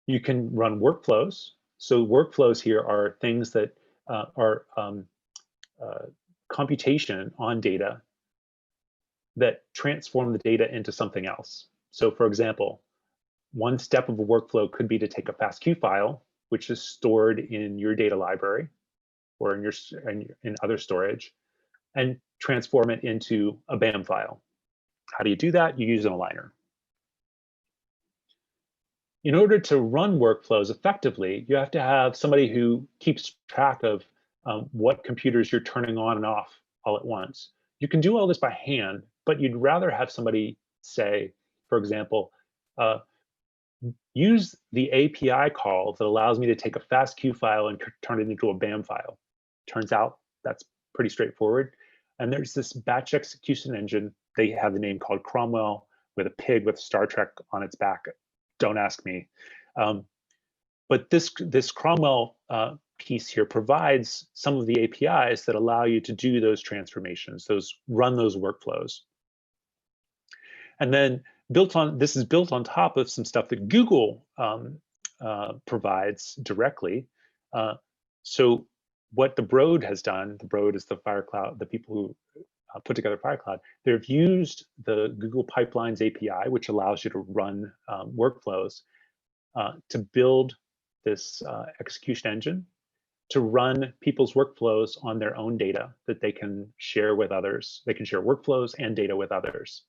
You can run workflows. So workflows here are things that are computation on data that transform the data into something else. So for example, one step of a workflow could be to take a FASTQ file, which is stored in your data library or in other storage, and transform it into a BAM file. How do you do that? You use an aligner. In order to run workflows effectively, you have to have somebody who keeps track of what computers you're turning on and off all at once. You can do all this by hand, but you'd rather have somebody say, for example, use the API call that allows me to take a FASTQ file and turn it into a BAM file. Turns out that's pretty straightforward. And there's this batch execution engine. They have the name called Cromwell, with a pig with Star Trek on its back. Don't ask me. But this Cromwell piece here provides some of the APIs that allow you to do those transformations, run those workflows. And then this is built on top of some stuff that Google provides directly. So what the Broad has done, the Broad is the FireCloud, the people who put together FireCloud, they've used the Google Pipelines API, which allows you to run workflows, to build this execution engine. to run people's workflows on their own data that they can share with others. They can share workflows and data with others.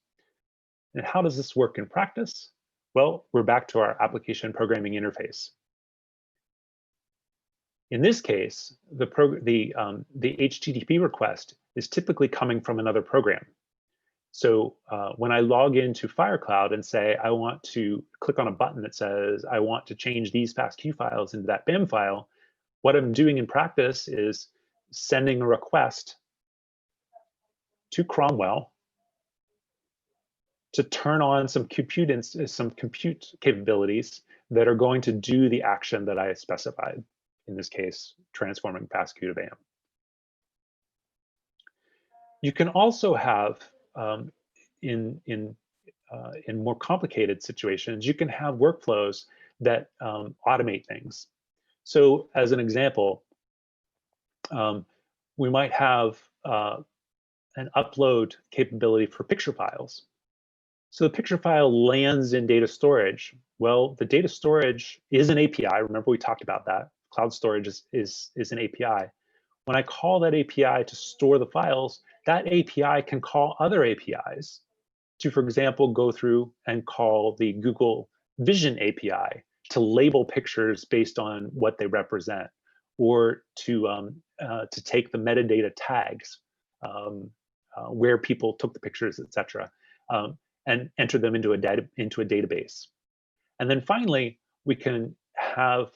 And how does this work in practice? Well, we're back to our application programming interface. In this case, the HTTP request is typically coming from another program. So when I log into FireCloud and say, I want to click on a button that says, I want to change these FASTQ files into that BIM file, what I'm doing in practice is sending a request to Cromwell to turn on some compute capabilities that are going to do the action that I specified. In this case, transforming FASTQ to BAM. You can also have, in more complicated situations, you can have workflows that automate things. So as an example, we might have an upload capability for picture files. So the picture file lands in data storage. Well, the data storage is an API. Remember, we talked about that. Cloud storage is an API. When I call that API to store the files, that API can call other APIs to, for example, go through and call the Google Vision API to label pictures based on what they represent, or to take the metadata tags where people took the pictures, etc., and enter them into a database. And then finally, we can have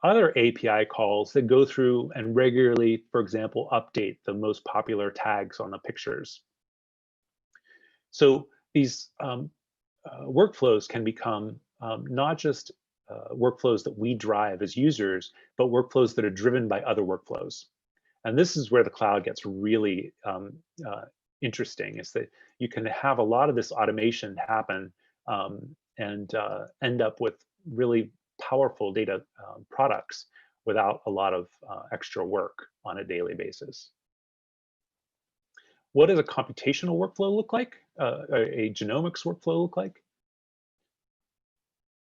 other API calls that go through and regularly, for example, update the most popular tags on the pictures. So these workflows can become not just workflows that we drive as users, but workflows that are driven by other workflows. And this is where the cloud gets really interesting, is that you can have a lot of this automation happen and end up with really powerful data products without a lot of extra work on a daily basis. What does a computational workflow look like? A genomics workflow look like?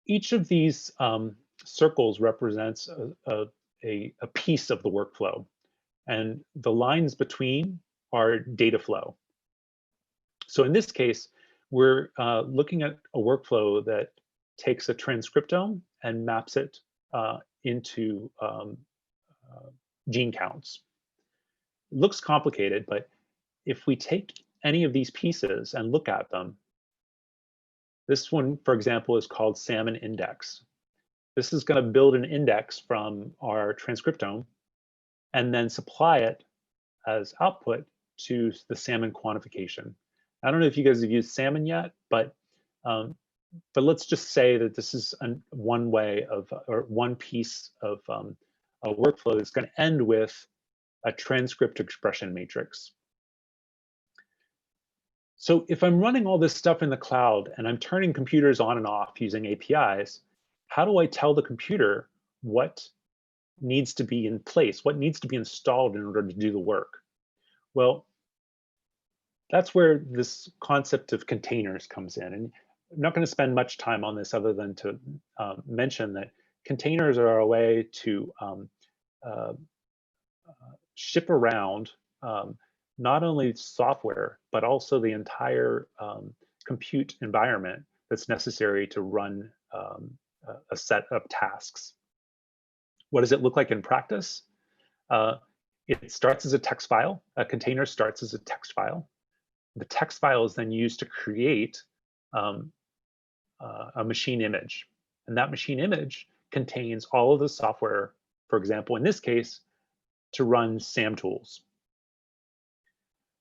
Each of these circles represents a piece of the workflow, and the lines between are data flow. So in this case, we're looking at a workflow that takes a transcriptome and maps it into gene counts. It looks complicated, but if we take any of these pieces and look at them, this one, for example, is called Salmon Index. This is going to build an index from our transcriptome and then supply it as output to the salmon quantification. I don't know if you guys have used salmon yet, but let's just say that this is one way of, or one piece of a workflow that's going to end with a transcript expression matrix. So if I'm running all this stuff in the cloud and I'm turning computers on and off using APIs, how do I tell the computer what needs to be in place, what needs to be installed in order to do the work? Well, that's where this concept of containers comes in. And I'm not going to spend much time on this other than to mention that containers are a way to ship around not only software, but also the entire compute environment that's necessary to run a set of tasks. What does it look like in practice? It starts as a text file. A container starts as a text file. The text file is then used to create a machine image. And that machine image contains all of the software, for example, in this case, to run SAM tools.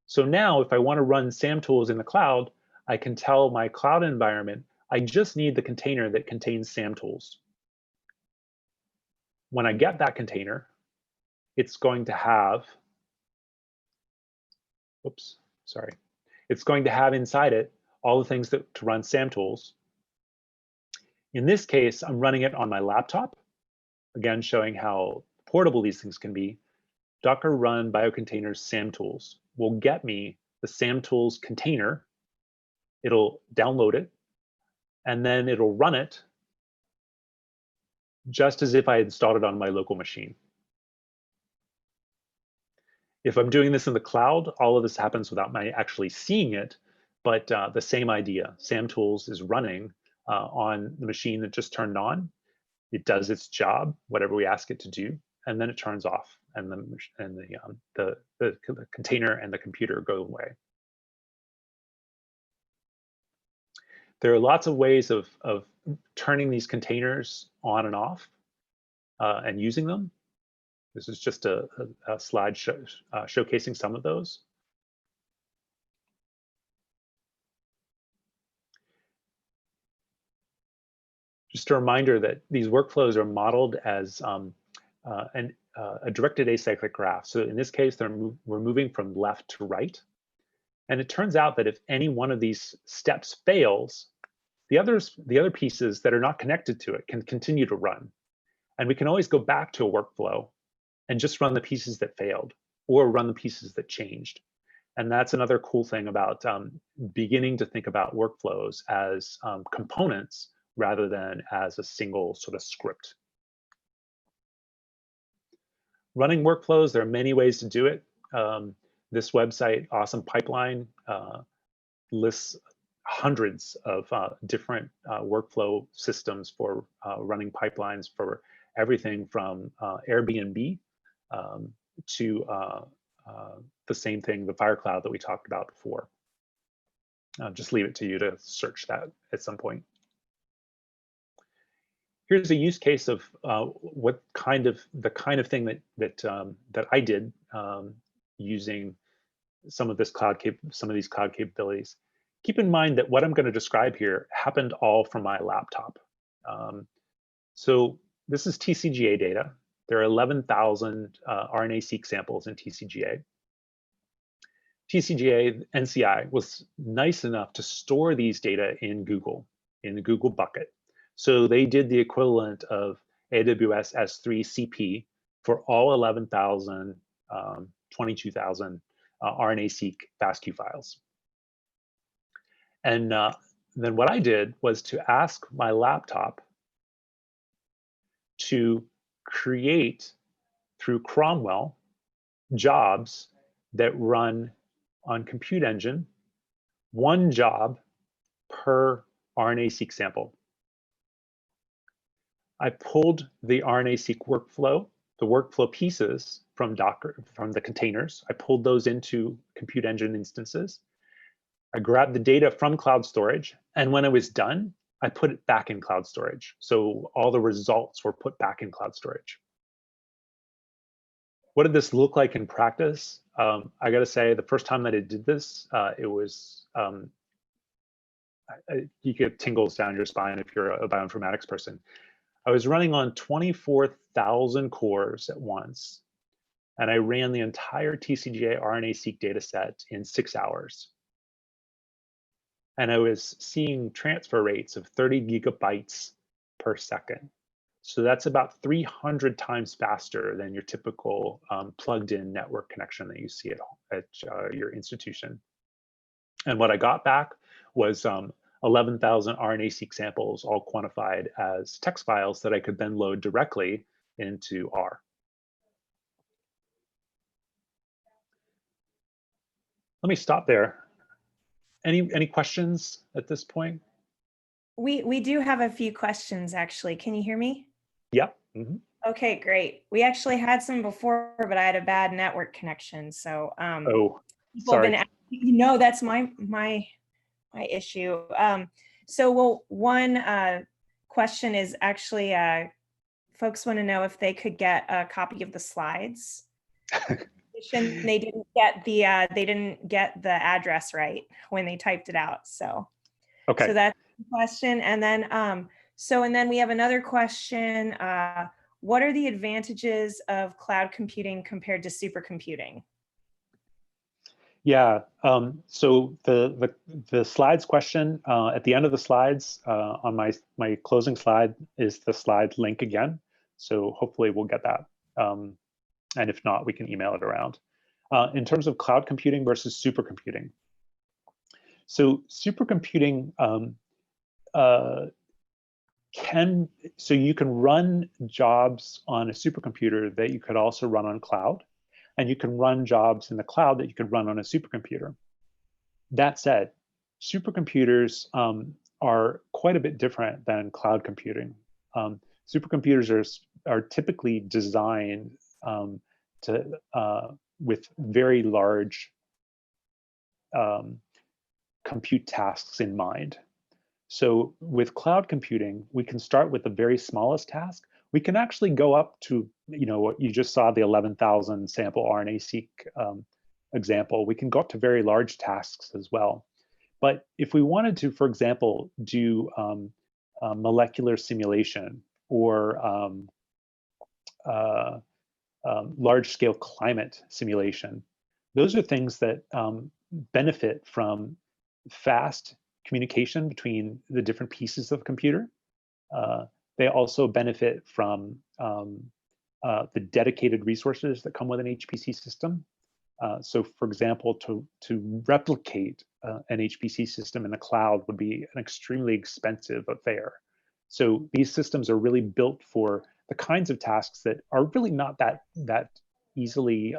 So now if I want to run SAM tools in the cloud, I can tell my cloud environment, I just need the container that contains SAM tools. When I get that container, it's going to have, it's going to have inside it all the things that to run SAM tools. In this case, I'm running it on my laptop, again, showing how portable these things can be. Docker run biocontainers SAM tools will get me the SAM tools container. It'll download it, and then it'll run it just as if I installed it on my local machine. If I'm doing this in the cloud, all of this happens without my actually seeing it, but the same idea. SAM Tools is running on the machine that just turned on. It does its job, whatever we ask it to do, and then it turns off, and the container and the computer go away. There are lots of ways of turning these containers on and off and using them. This is just a slide showcasing some of those. Just a reminder that these workflows are modeled as a directed acyclic graph. So in this case, we're moving from left to right. And it turns out that if any one of these steps fails, the other pieces that are not connected to it can continue to run. And we can always go back to a workflow and just run the pieces that failed or run the pieces that changed. And that's another cool thing about beginning to think about workflows as components rather than as a single sort of script. Running workflows, there are many ways to do it. This website, Awesome Pipeline, lists hundreds of different workflow systems for running pipelines for everything from Airbnb to the same thing, the Fire Cloud that we talked about before. I'll just leave it to you to search that at some point. Here's a use case of the kind of thing that I did using some of these cloud capabilities. Keep in mind that what I'm going to describe here happened all from my laptop. So this is TCGA data. There are 11,000 RNA-seq samples in TCGA. TCGA, NCI, was nice enough to store these data in Google, in the Google bucket. So they did the equivalent of AWS S3 CP for all 11,000, 22,000 RNA-seq FASTQ files. And then what I did was to ask my laptop to create, through Cromwell, jobs that run on Compute Engine, one job per RNA-seq sample. I pulled the RNA-seq workflow, the workflow pieces from Docker, from the containers. I pulled those into Compute Engine instances. I grabbed the data from cloud storage, and when I was done, I put it back in cloud storage. So all the results were put back in cloud storage. What did this look like in practice? I gotta say, the first time that I did this, it was, you get tingles down your spine if you're a bioinformatics person. I was running on 24,000 cores at once, and I ran the entire TCGA RNA-seq data set in 6 hours. And I was seeing transfer rates of 30 gigabytes per second. So that's about 300 times faster than your typical plugged-in network connection that you see at your institution. And what I got back was 11,000 RNA-seq samples, all quantified as text files that I could then load directly into R. Let me stop there. Any questions at this point? We do have a few questions, actually. Can you hear me? Yep. Mm-hmm. Okay, great. We actually had some before, but I had a bad network connection. So oh, sorry. No, that's my issue. One question is actually, folks want to know if they could get a copy of the slides. They didn't get the address right when they typed it out. So, okay. So that's the question. And then, and then we have another question. What are the advantages of cloud computing compared to supercomputing? Yeah. So the slides question at the end of the slides on my closing slide is the slide link again. So hopefully we'll get that. And if not, we can email it around. In terms of cloud computing versus supercomputing. So supercomputing so you can run jobs on a supercomputer that you could also run on cloud. and you can run jobs in the cloud that you could run on a supercomputer. That said, supercomputers are quite a bit different than cloud computing. Supercomputers are typically designed with very large compute tasks in mind. So with cloud computing, we can start with the very smallest task. We can actually go up to, what you just saw, the 11,000 sample RNA-seq example. We can go up to very large tasks as well. But if we wanted to, for example, do molecular simulation or large-scale climate simulation, those are things that benefit from fast communication between the different pieces of a computer. They also benefit from the dedicated resources that come with an HPC system. So for example, to replicate an HPC system in the cloud would be an extremely expensive affair. So these systems are really built for the kinds of tasks that are really not that easily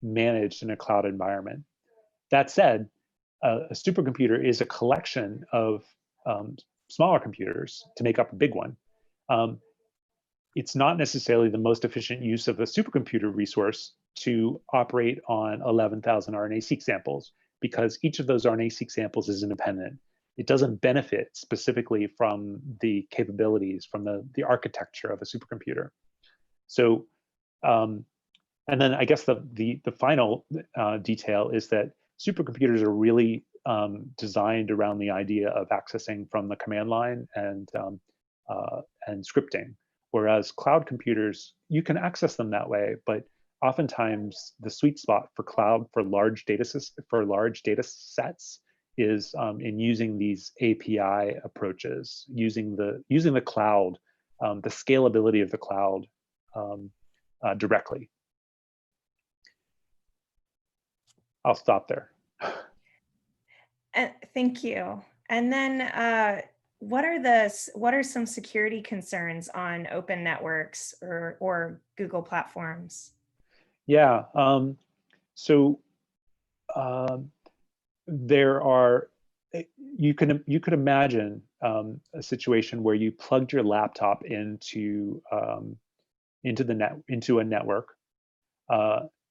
managed in a cloud environment. That said, a supercomputer is a collection of smaller computers to make up a big one. It's not necessarily the most efficient use of a supercomputer resource to operate on 11,000 RNA-seq samples, because each of those RNA-seq samples is independent. It doesn't benefit specifically from the capabilities, from the architecture of a supercomputer. So, and then I guess the final detail is that supercomputers are really designed around the idea of accessing from the command line and scripting, whereas cloud computers, you can access them that way, but oftentimes the sweet spot for cloud for large data sets is in using these API approaches, using the cloud, the scalability of the cloud directly. I'll stop there. Thank you. And then what are some security concerns on open networks or Google platforms? Yeah, there are, you could imagine a situation where you plugged your laptop into a network,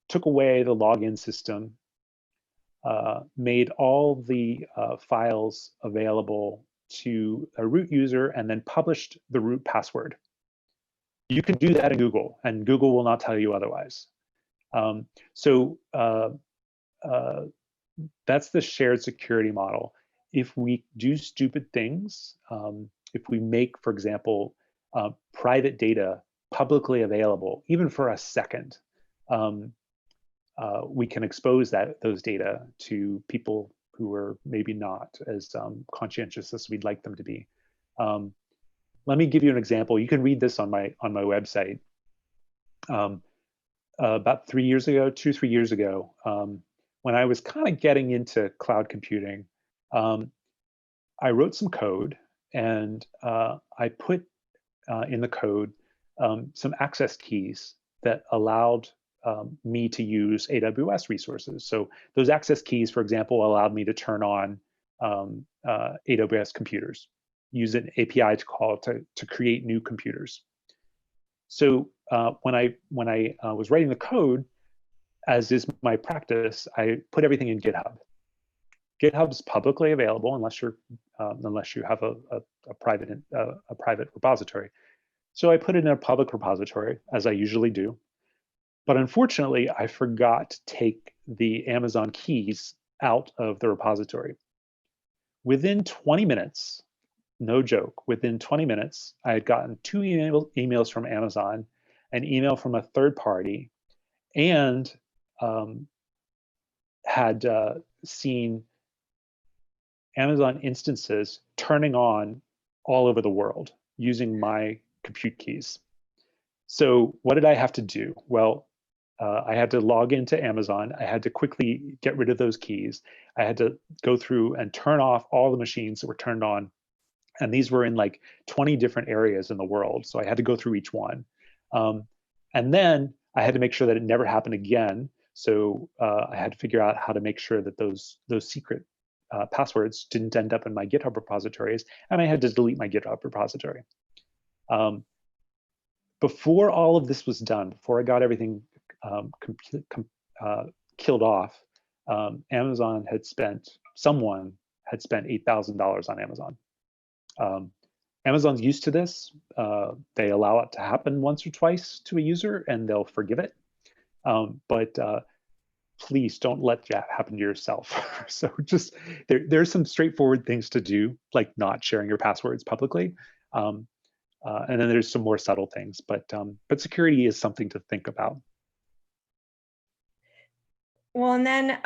took away the login system, made all the files available to a root user, and then published the root password. You can do that in Google, and Google will not tell you otherwise. That's the shared security model. If we do stupid things, if we make, for example, private data publicly available, even for a second, we can expose those data to people who are maybe not as conscientious as we'd like them to be. Let me give you an example. You can read this on my website. About 3 years ago, 2-3 years ago, when I was kind of getting into cloud computing, I wrote some code, and I put in the code some access keys that allowed me to use AWS resources. So those access keys, for example, allowed me to turn on AWS computers, use an API to call to create new computers. So when I was writing the code, as is my practice, I put everything in GitHub. GitHub is publicly available unless you have a private repository. So I put it in a public repository, as I usually do. But unfortunately, I forgot to take the Amazon keys out of the repository. Within 20 minutes, no joke, within 20 minutes, I had gotten 2 emails from Amazon, an email from a third party, and had seen Amazon instances turning on all over the world using my compute keys. So what did I have to do? Well, I had to log into Amazon. I had to quickly get rid of those keys. I had to go through and turn off all the machines that were turned on. And these were in like 20 different areas in the world. So I had to go through each one. And then I had to make sure that it never happened again. So I had to figure out how to make sure that those secret passwords didn't end up in my GitHub repositories, and I had to delete my GitHub repository. Before all of this was done, before I got everything killed off, Amazon had spent, someone had spent $8,000 on Amazon. Amazon's used to this. They allow it to happen once or twice to a user and they'll forgive it. But please don't let that happen to yourself. So just, there's some straightforward things to do, like not sharing your passwords publicly. And then there's some more subtle things, but security is something to think about. Well, and then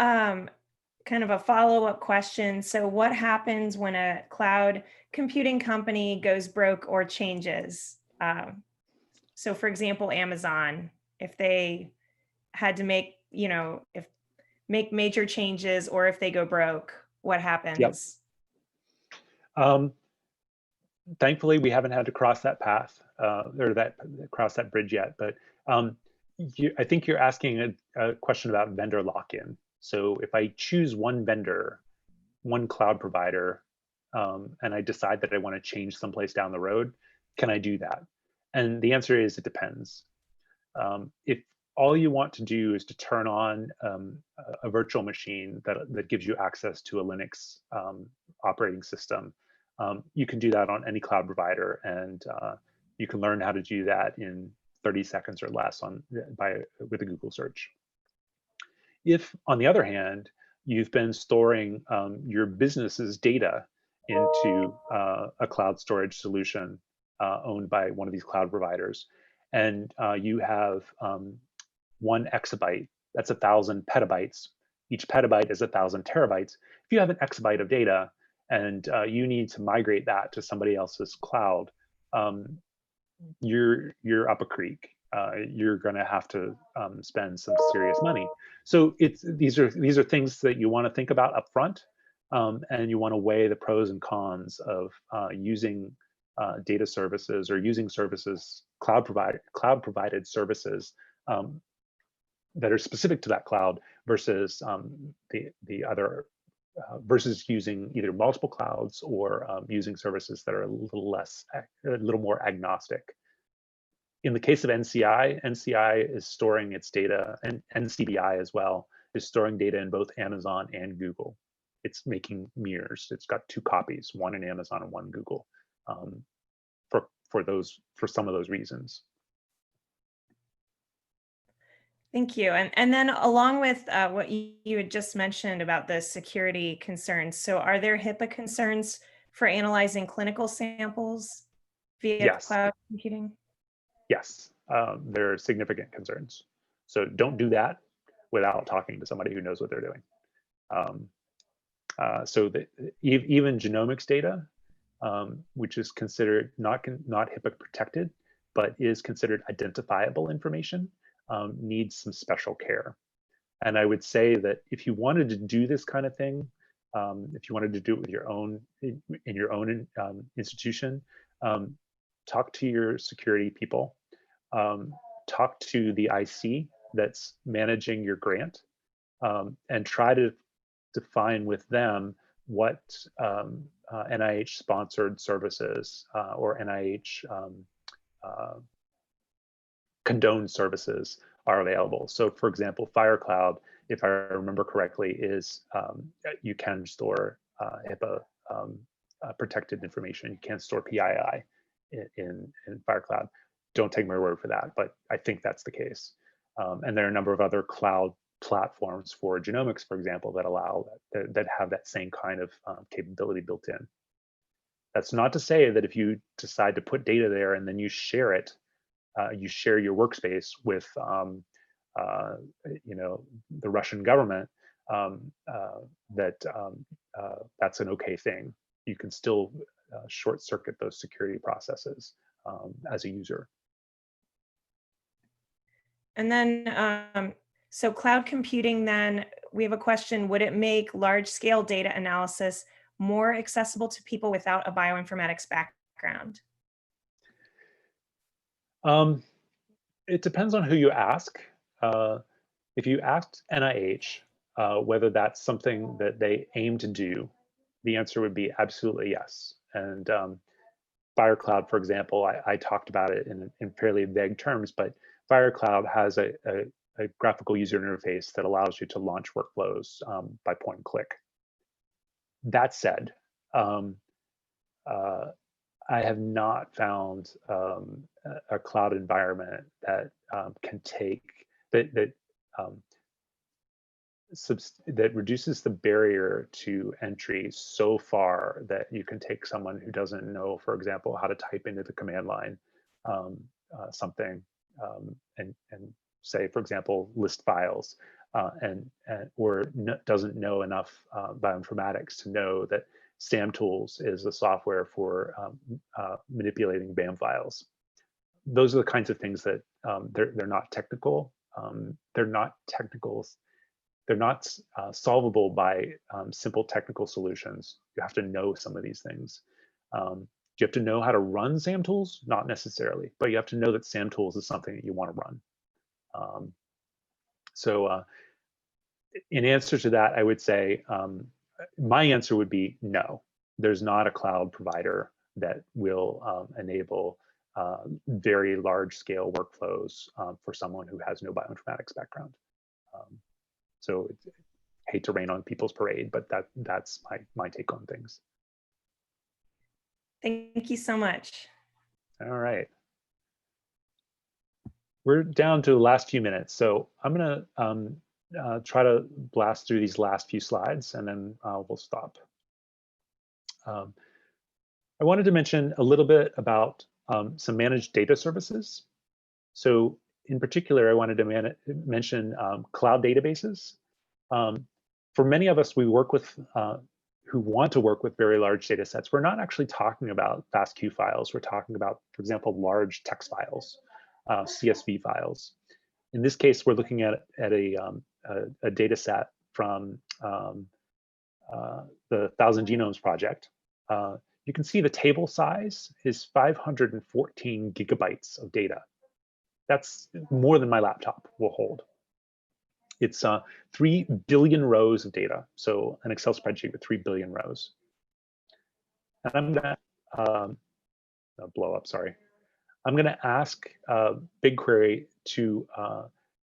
kind of a follow-up question. So what happens when a cloud computing company goes broke or changes? So for example, Amazon, if they had to make, make major changes, or if they go broke, what happens? Yep. Thankfully, we haven't had to cross that path or cross that bridge yet. But I think you're asking a question about vendor lock-in. So if I choose one vendor, one cloud provider, and I decide that I want to change someplace down the road, can I do that? And the answer is it depends. If all you want to do is to turn on a virtual machine that gives you access to a Linux operating system, you can do that on any cloud provider, and you can learn how to do that in 30 seconds or less with a Google search. If, on the other hand, you've been storing your business's data into a cloud storage solution owned by one of these cloud providers, and you have 1 exabyte, that's 1,000 petabytes. Each petabyte is 1,000 terabytes. If you have an exabyte of data and you need to migrate that to somebody else's cloud, you're up a creek. You're going to have to spend some serious money. So these are things that you want to think about up front, and you want to weigh the pros and cons of using data services or using services, cloud provided services that are specific to that cloud versus the other, versus using either multiple clouds or using services that are a little more agnostic. In the case of NCI, NCI is storing its data, and NCBI as well, is storing data in both Amazon and Google. It's making mirrors. It's got 2 copies, one in Amazon and one Google, for some of those reasons. Thank you. And then along with what you had just mentioned about the security concerns, so are there HIPAA concerns for analyzing clinical samples via cloud computing? Yes, there are significant concerns. So don't do that without talking to somebody who knows what they're doing. So even genomics data, which is considered not HIPAA protected, but is considered identifiable information, needs some special care. And I would say that if you wanted to do this kind of thing, if you wanted to do it with your own in your own institution, talk to your security people, talk to the IC that's managing your grant, and try to define with them what NIH-sponsored services or NIH condoned services are available. So for example, FireCloud, if I remember correctly, is you can store HIPAA protected information. You can't store PII in FireCloud. Don't take my word for that, but I think that's the case. And there are a number of other cloud platforms for genomics, for example, that allow that have that same kind of capability built in. That's not to say that if you decide to put data there and then you share it, you share your workspace with the Russian government, that's an okay thing. You can still short circuit those security processes as a user. And then, so cloud computing, then we have a question, would it make large scale data analysis more accessible to people without a bioinformatics background? It depends on who you ask. If you asked NIH whether that's something that they aim to do, the answer would be absolutely yes. And FireCloud, for example, I talked about it in fairly vague terms, but FireCloud has a graphical user interface that allows you to launch workflows by point and click. That said, I have not found a cloud environment that can take that reduces the barrier to entry so far that you can take someone who doesn't know, for example, how to type into the command line something and say, for example, list files, or doesn't know enough bioinformatics to know that SAM tools is a software for manipulating BAM files. Those are the kinds of things that they're not technical. They're not technicals. They're not solvable by simple technical solutions. You have to know some of these things. You have to know how to run SAM tools? Not necessarily, but you have to know that SAM tools is something that you want to run. So in answer to that, I would say my answer would be no. There's not a cloud provider that will enable very large scale workflows for someone who has no bioinformatics background. So I hate to rain on people's parade, but that's my take on things. Thank you so much. All right. We're down to the last few minutes, so I'm gonna try to blast through these last few slides and then we'll stop. I wanted to mention a little bit about some managed data services. So in particular, I wanted to mention cloud databases. For many of us, we work with who want to work with very large data sets. We're not actually talking about FASTQ files. We're talking about, for example, large text files, CSV files. In this case, we're looking at a data set from the 1,000 Genomes Project. You can see the table size is 514 gigabytes of data. That's more than my laptop will hold. It's 3 billion rows of data. So an Excel spreadsheet with 3 billion rows. And I'm gonna blow up, sorry. I'm gonna ask BigQuery to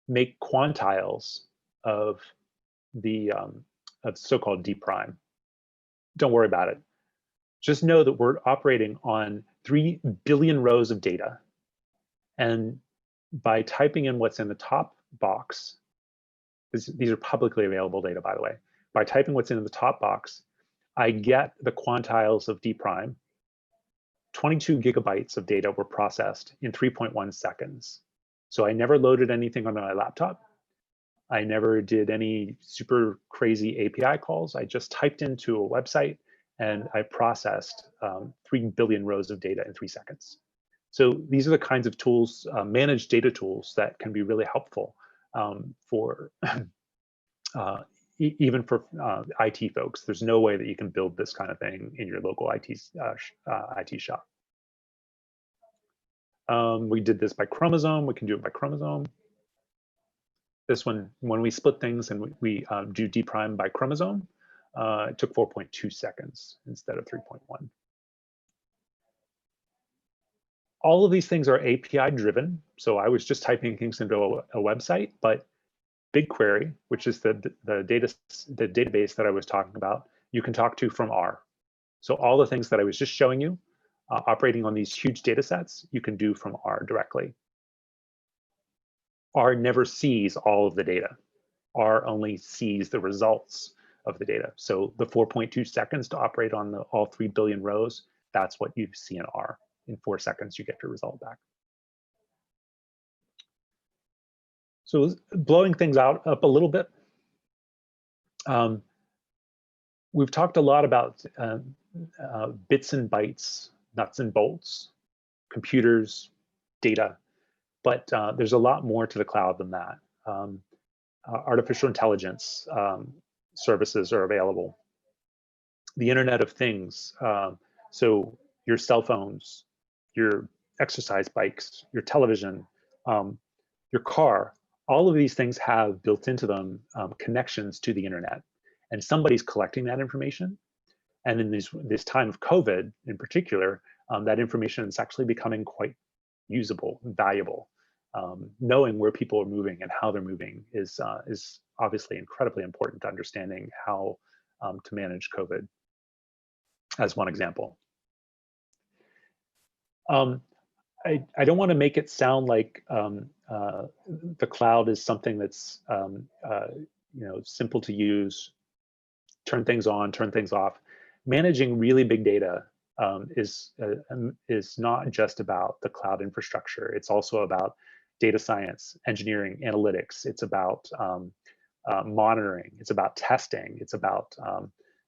make quantiles of the so-called D prime. Don't worry about it. Just know that we're operating on 3 billion rows of data. And by typing in what's in the top box, these are publicly available data, by the way. By typing what's in the top box, I get the quantiles of D prime. 22 gigabytes of data were processed in 3.1 seconds. So I never loaded anything on my laptop. I never did any super crazy API calls. I just typed into a website and I processed 3 billion rows of data in 3 seconds. So these are the kinds of tools, managed data tools, that can be really helpful for even for IT folks. There's no way that you can build this kind of thing in your local IT shop. We did this by chromosome. We can do it by chromosome. This one, when we split things and we do D prime by chromosome, it took 4.2 seconds instead of 3.1. All of these things are API driven. So I was just typing things into a website, but BigQuery, which is the database that I was talking about, you can talk to from R. So all the things that I was just showing you, operating on these huge data sets, you can do from R directly. R never sees all of the data. R only sees the results of the data. So the 4.2 seconds to operate on all 3 billion rows, that's what you see in R. In 4 seconds, you get your result back. So blowing things up a little bit. We've talked a lot about bits and bytes, nuts and bolts, computers, data, but there's a lot more to the cloud than that. Artificial intelligence services are available. The Internet of Things, so your cell phones, your exercise bikes, your television, your car, all of these things have built into them connections to the internet, and somebody's collecting that information. And in this time of COVID in particular, that information is actually becoming quite usable and valuable. Knowing where people are moving and how they're moving is obviously incredibly important to understanding how to manage COVID, as one example. I don't want to make it sound like the cloud is something that's simple to use, turn things on, turn things off. Managing really big data is not just about the cloud infrastructure. It's also about data science, engineering, analytics. It's about monitoring. It's about testing. It's about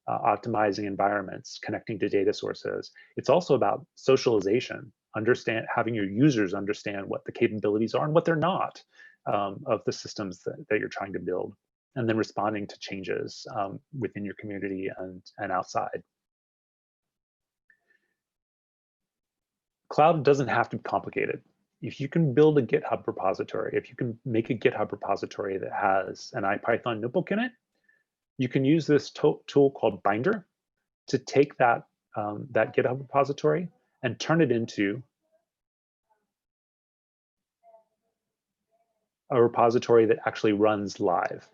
optimizing environments, connecting to data sources. It's also about socialization, having your users understand what the capabilities are and what they're not of the systems that you're trying to build, and then responding to changes within your community and outside. Cloud doesn't have to be complicated. If you can build a GitHub repository, if you can make a GitHub repository that has an IPython notebook in it, you can use this tool called Binder to take that GitHub repository and turn it into a repository that actually runs live.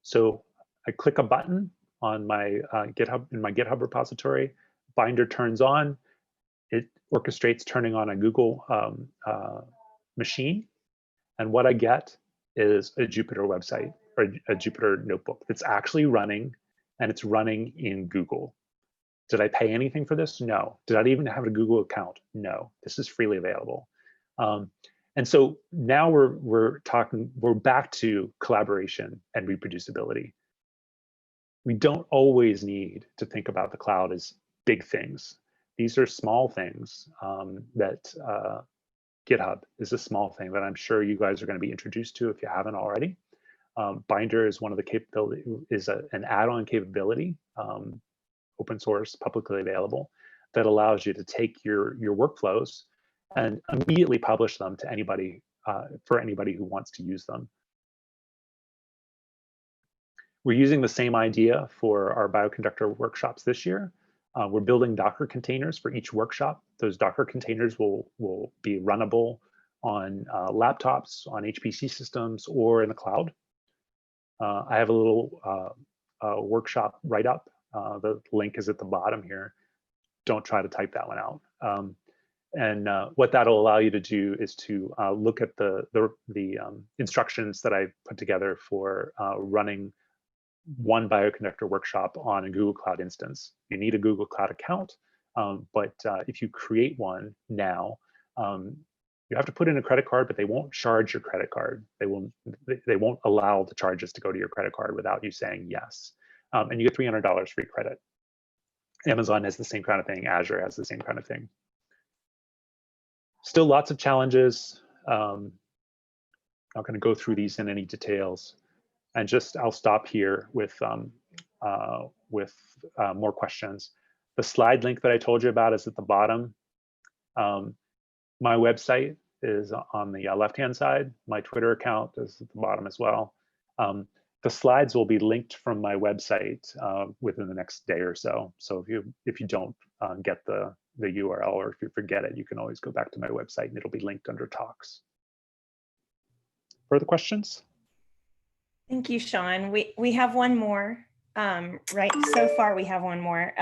So I click a button on my GitHub repository, Binder turns on, it orchestrates turning on a Google machine, and what I get is a Jupyter website or a Jupyter notebook that's actually running, and it's running in Google. Did I pay anything for this? No. Did I even have a Google account? No. This is freely available. And so now we're back to collaboration and reproducibility. We don't always need to think about the cloud as big things. These are small things that GitHub is a small thing that I'm sure you guys are going to be introduced to if you haven't already. Binder is one of the capability, is an add-on capability, open source, publicly available, that allows you to take your workflows and immediately publish them to anybody, for anybody who wants to use them. We're using the same idea for our Bioconductor workshops this year. We're building Docker containers for each workshop. Those Docker containers will be runnable on laptops, on HPC systems, or in the cloud. I have a little workshop write-up. The link is at the bottom here. Don't try to type that one out. And what that'll allow you to do is to look at the instructions that I put together for running one Bioconductor workshop on a Google Cloud instance. You need a Google Cloud account, but if you create one now, you have to put in a credit card, but they won't charge your credit card. They won't allow the charges to go to your credit card without you saying yes. And you get $300 free credit. Amazon has the same kind of thing. Azure has the same kind of thing. Still lots of challenges. Not going to go through these in any details. And I'll stop here with more questions. The slide link that I told you about is at the bottom. My website is on the left-hand side. My Twitter account is at the bottom as well. The slides will be linked from my website within the next day or so. So if you don't get the URL, or if you forget it, you can always go back to my website and it'll be linked under talks. Further questions? Thank you, Sean. We have one more, right? So far, we have one more.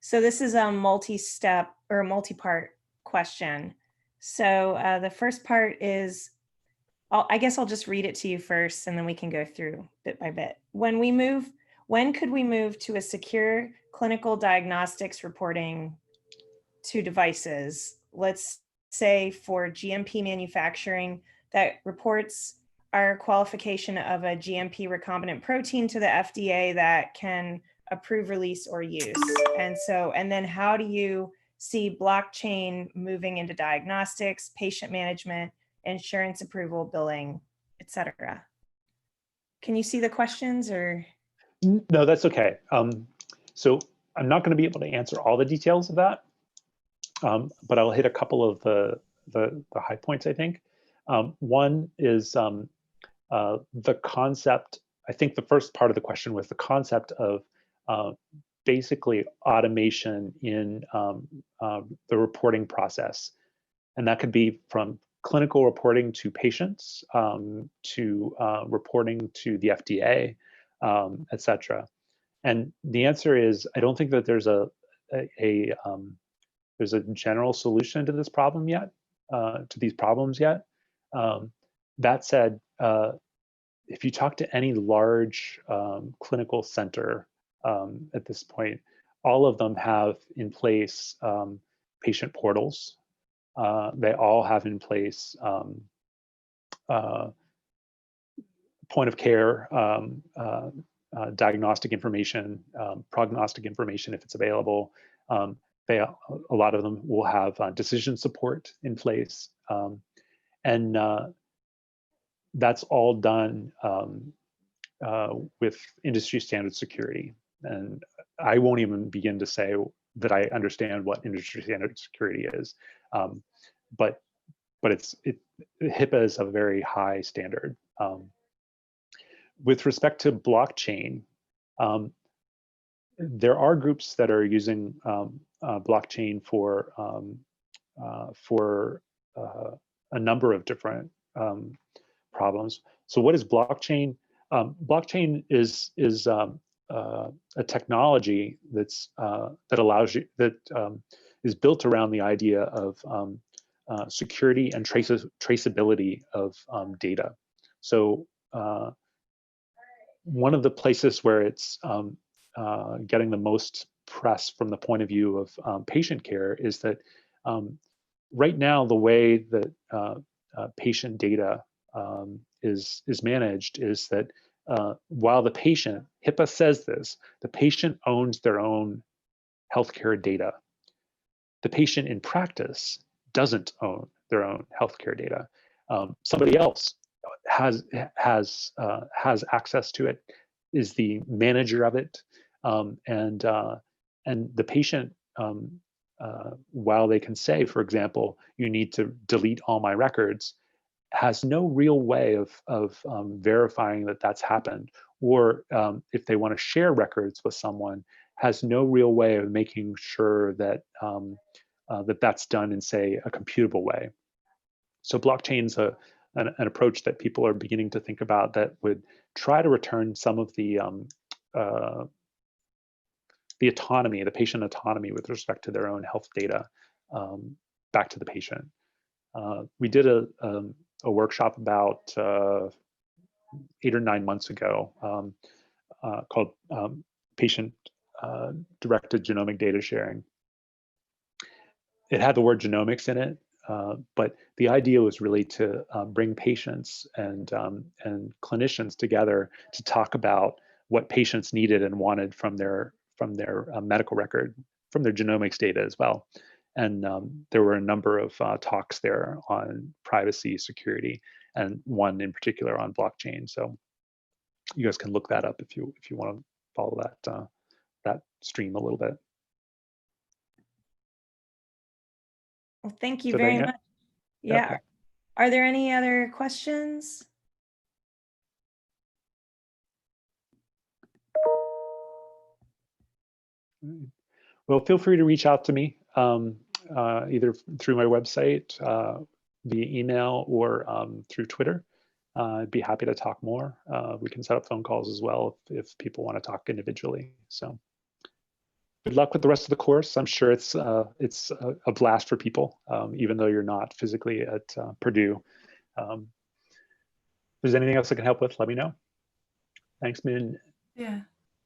So this is a multi-step or a multi-part question. So the first part is, I guess I'll just read it to you first, and then we can go through bit by bit. When could we move to a secure clinical diagnostics reporting to devices? Let's say for GMP manufacturing that reports our qualification of a GMP recombinant protein to the FDA that can approve, release, or use. And then how do you see blockchain moving into diagnostics, patient management, insurance approval, billing, et cetera? Can you see the questions or? No, that's okay. So I'm not going to be able to answer all the details of that, but I'll hit a couple of the high points, I think. One is the concept. I think the first part of the question was the concept of basically automation in the reporting process. And that could be from clinical reporting to patients, to reporting to the FDA, et cetera. And the answer is, I don't think that there's a general solution to this problem yet, to these problems yet. That said, if you talk to any large clinical center at this point, all of them have in place patient portals. They all have in place point of care, diagnostic information, prognostic information if it's available. A lot of them will have decision support in place. And that's all done with industry standard security. And I won't even begin to say that I understand what industry standard security is. But HIPAA is a very high standard. With respect to blockchain, there are groups that are using blockchain for a number of different problems. So what is blockchain? Blockchain is a technology that's that allows you, that is built around the idea of security and traceability of data. So one of the places where it's getting the most press from the point of view of patient care is that right now the way that patient data is managed is that while the patient, HIPAA says this, the patient owns their own healthcare data. The patient in practice doesn't own their own healthcare data. Somebody else has access to it, is the manager of it, and the patient, while they can say, for example, you need to delete all my records, has no real way of verifying that that's happened, or if they want to share records with someone, has no real way of making sure that that's done in, say, a computable way. So blockchain's an approach that people are beginning to think about that would try to return some of the autonomy, the patient autonomy with respect to their own health data back to the patient. We did a workshop about 8 or 9 months ago called Patient Directed Genomic Data Sharing. It had the word genomics in it, but the idea was really to bring patients and clinicians together to talk about what patients needed and wanted from their medical record, from their genomics data as well. And there were a number of talks there on privacy, security, and one in particular on blockchain. So you guys can look that up if you want to follow that stream a little bit. Well, thank you very much. Yeah. Okay. Are there any other questions? Well, feel free to reach out to me either through my website, via email, or through Twitter. I'd be happy to talk more. We can set up phone calls as well if people want to talk individually. So good luck with the rest of the course. I'm sure it's a blast for people, even though you're not physically at Purdue. If there's anything else I can help with, let me know. Thanks, Min. Yeah,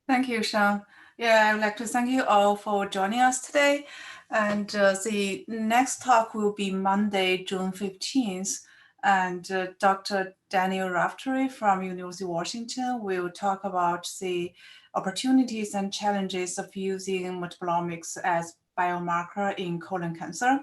thank you, Sean. Yeah, I would like to thank you all for joining us today. And the next talk will be Monday, June 15th. And Dr. Daniel Raftery from University of Washington will talk about the opportunities and challenges of using multiple omics as biomarker in colon cancer.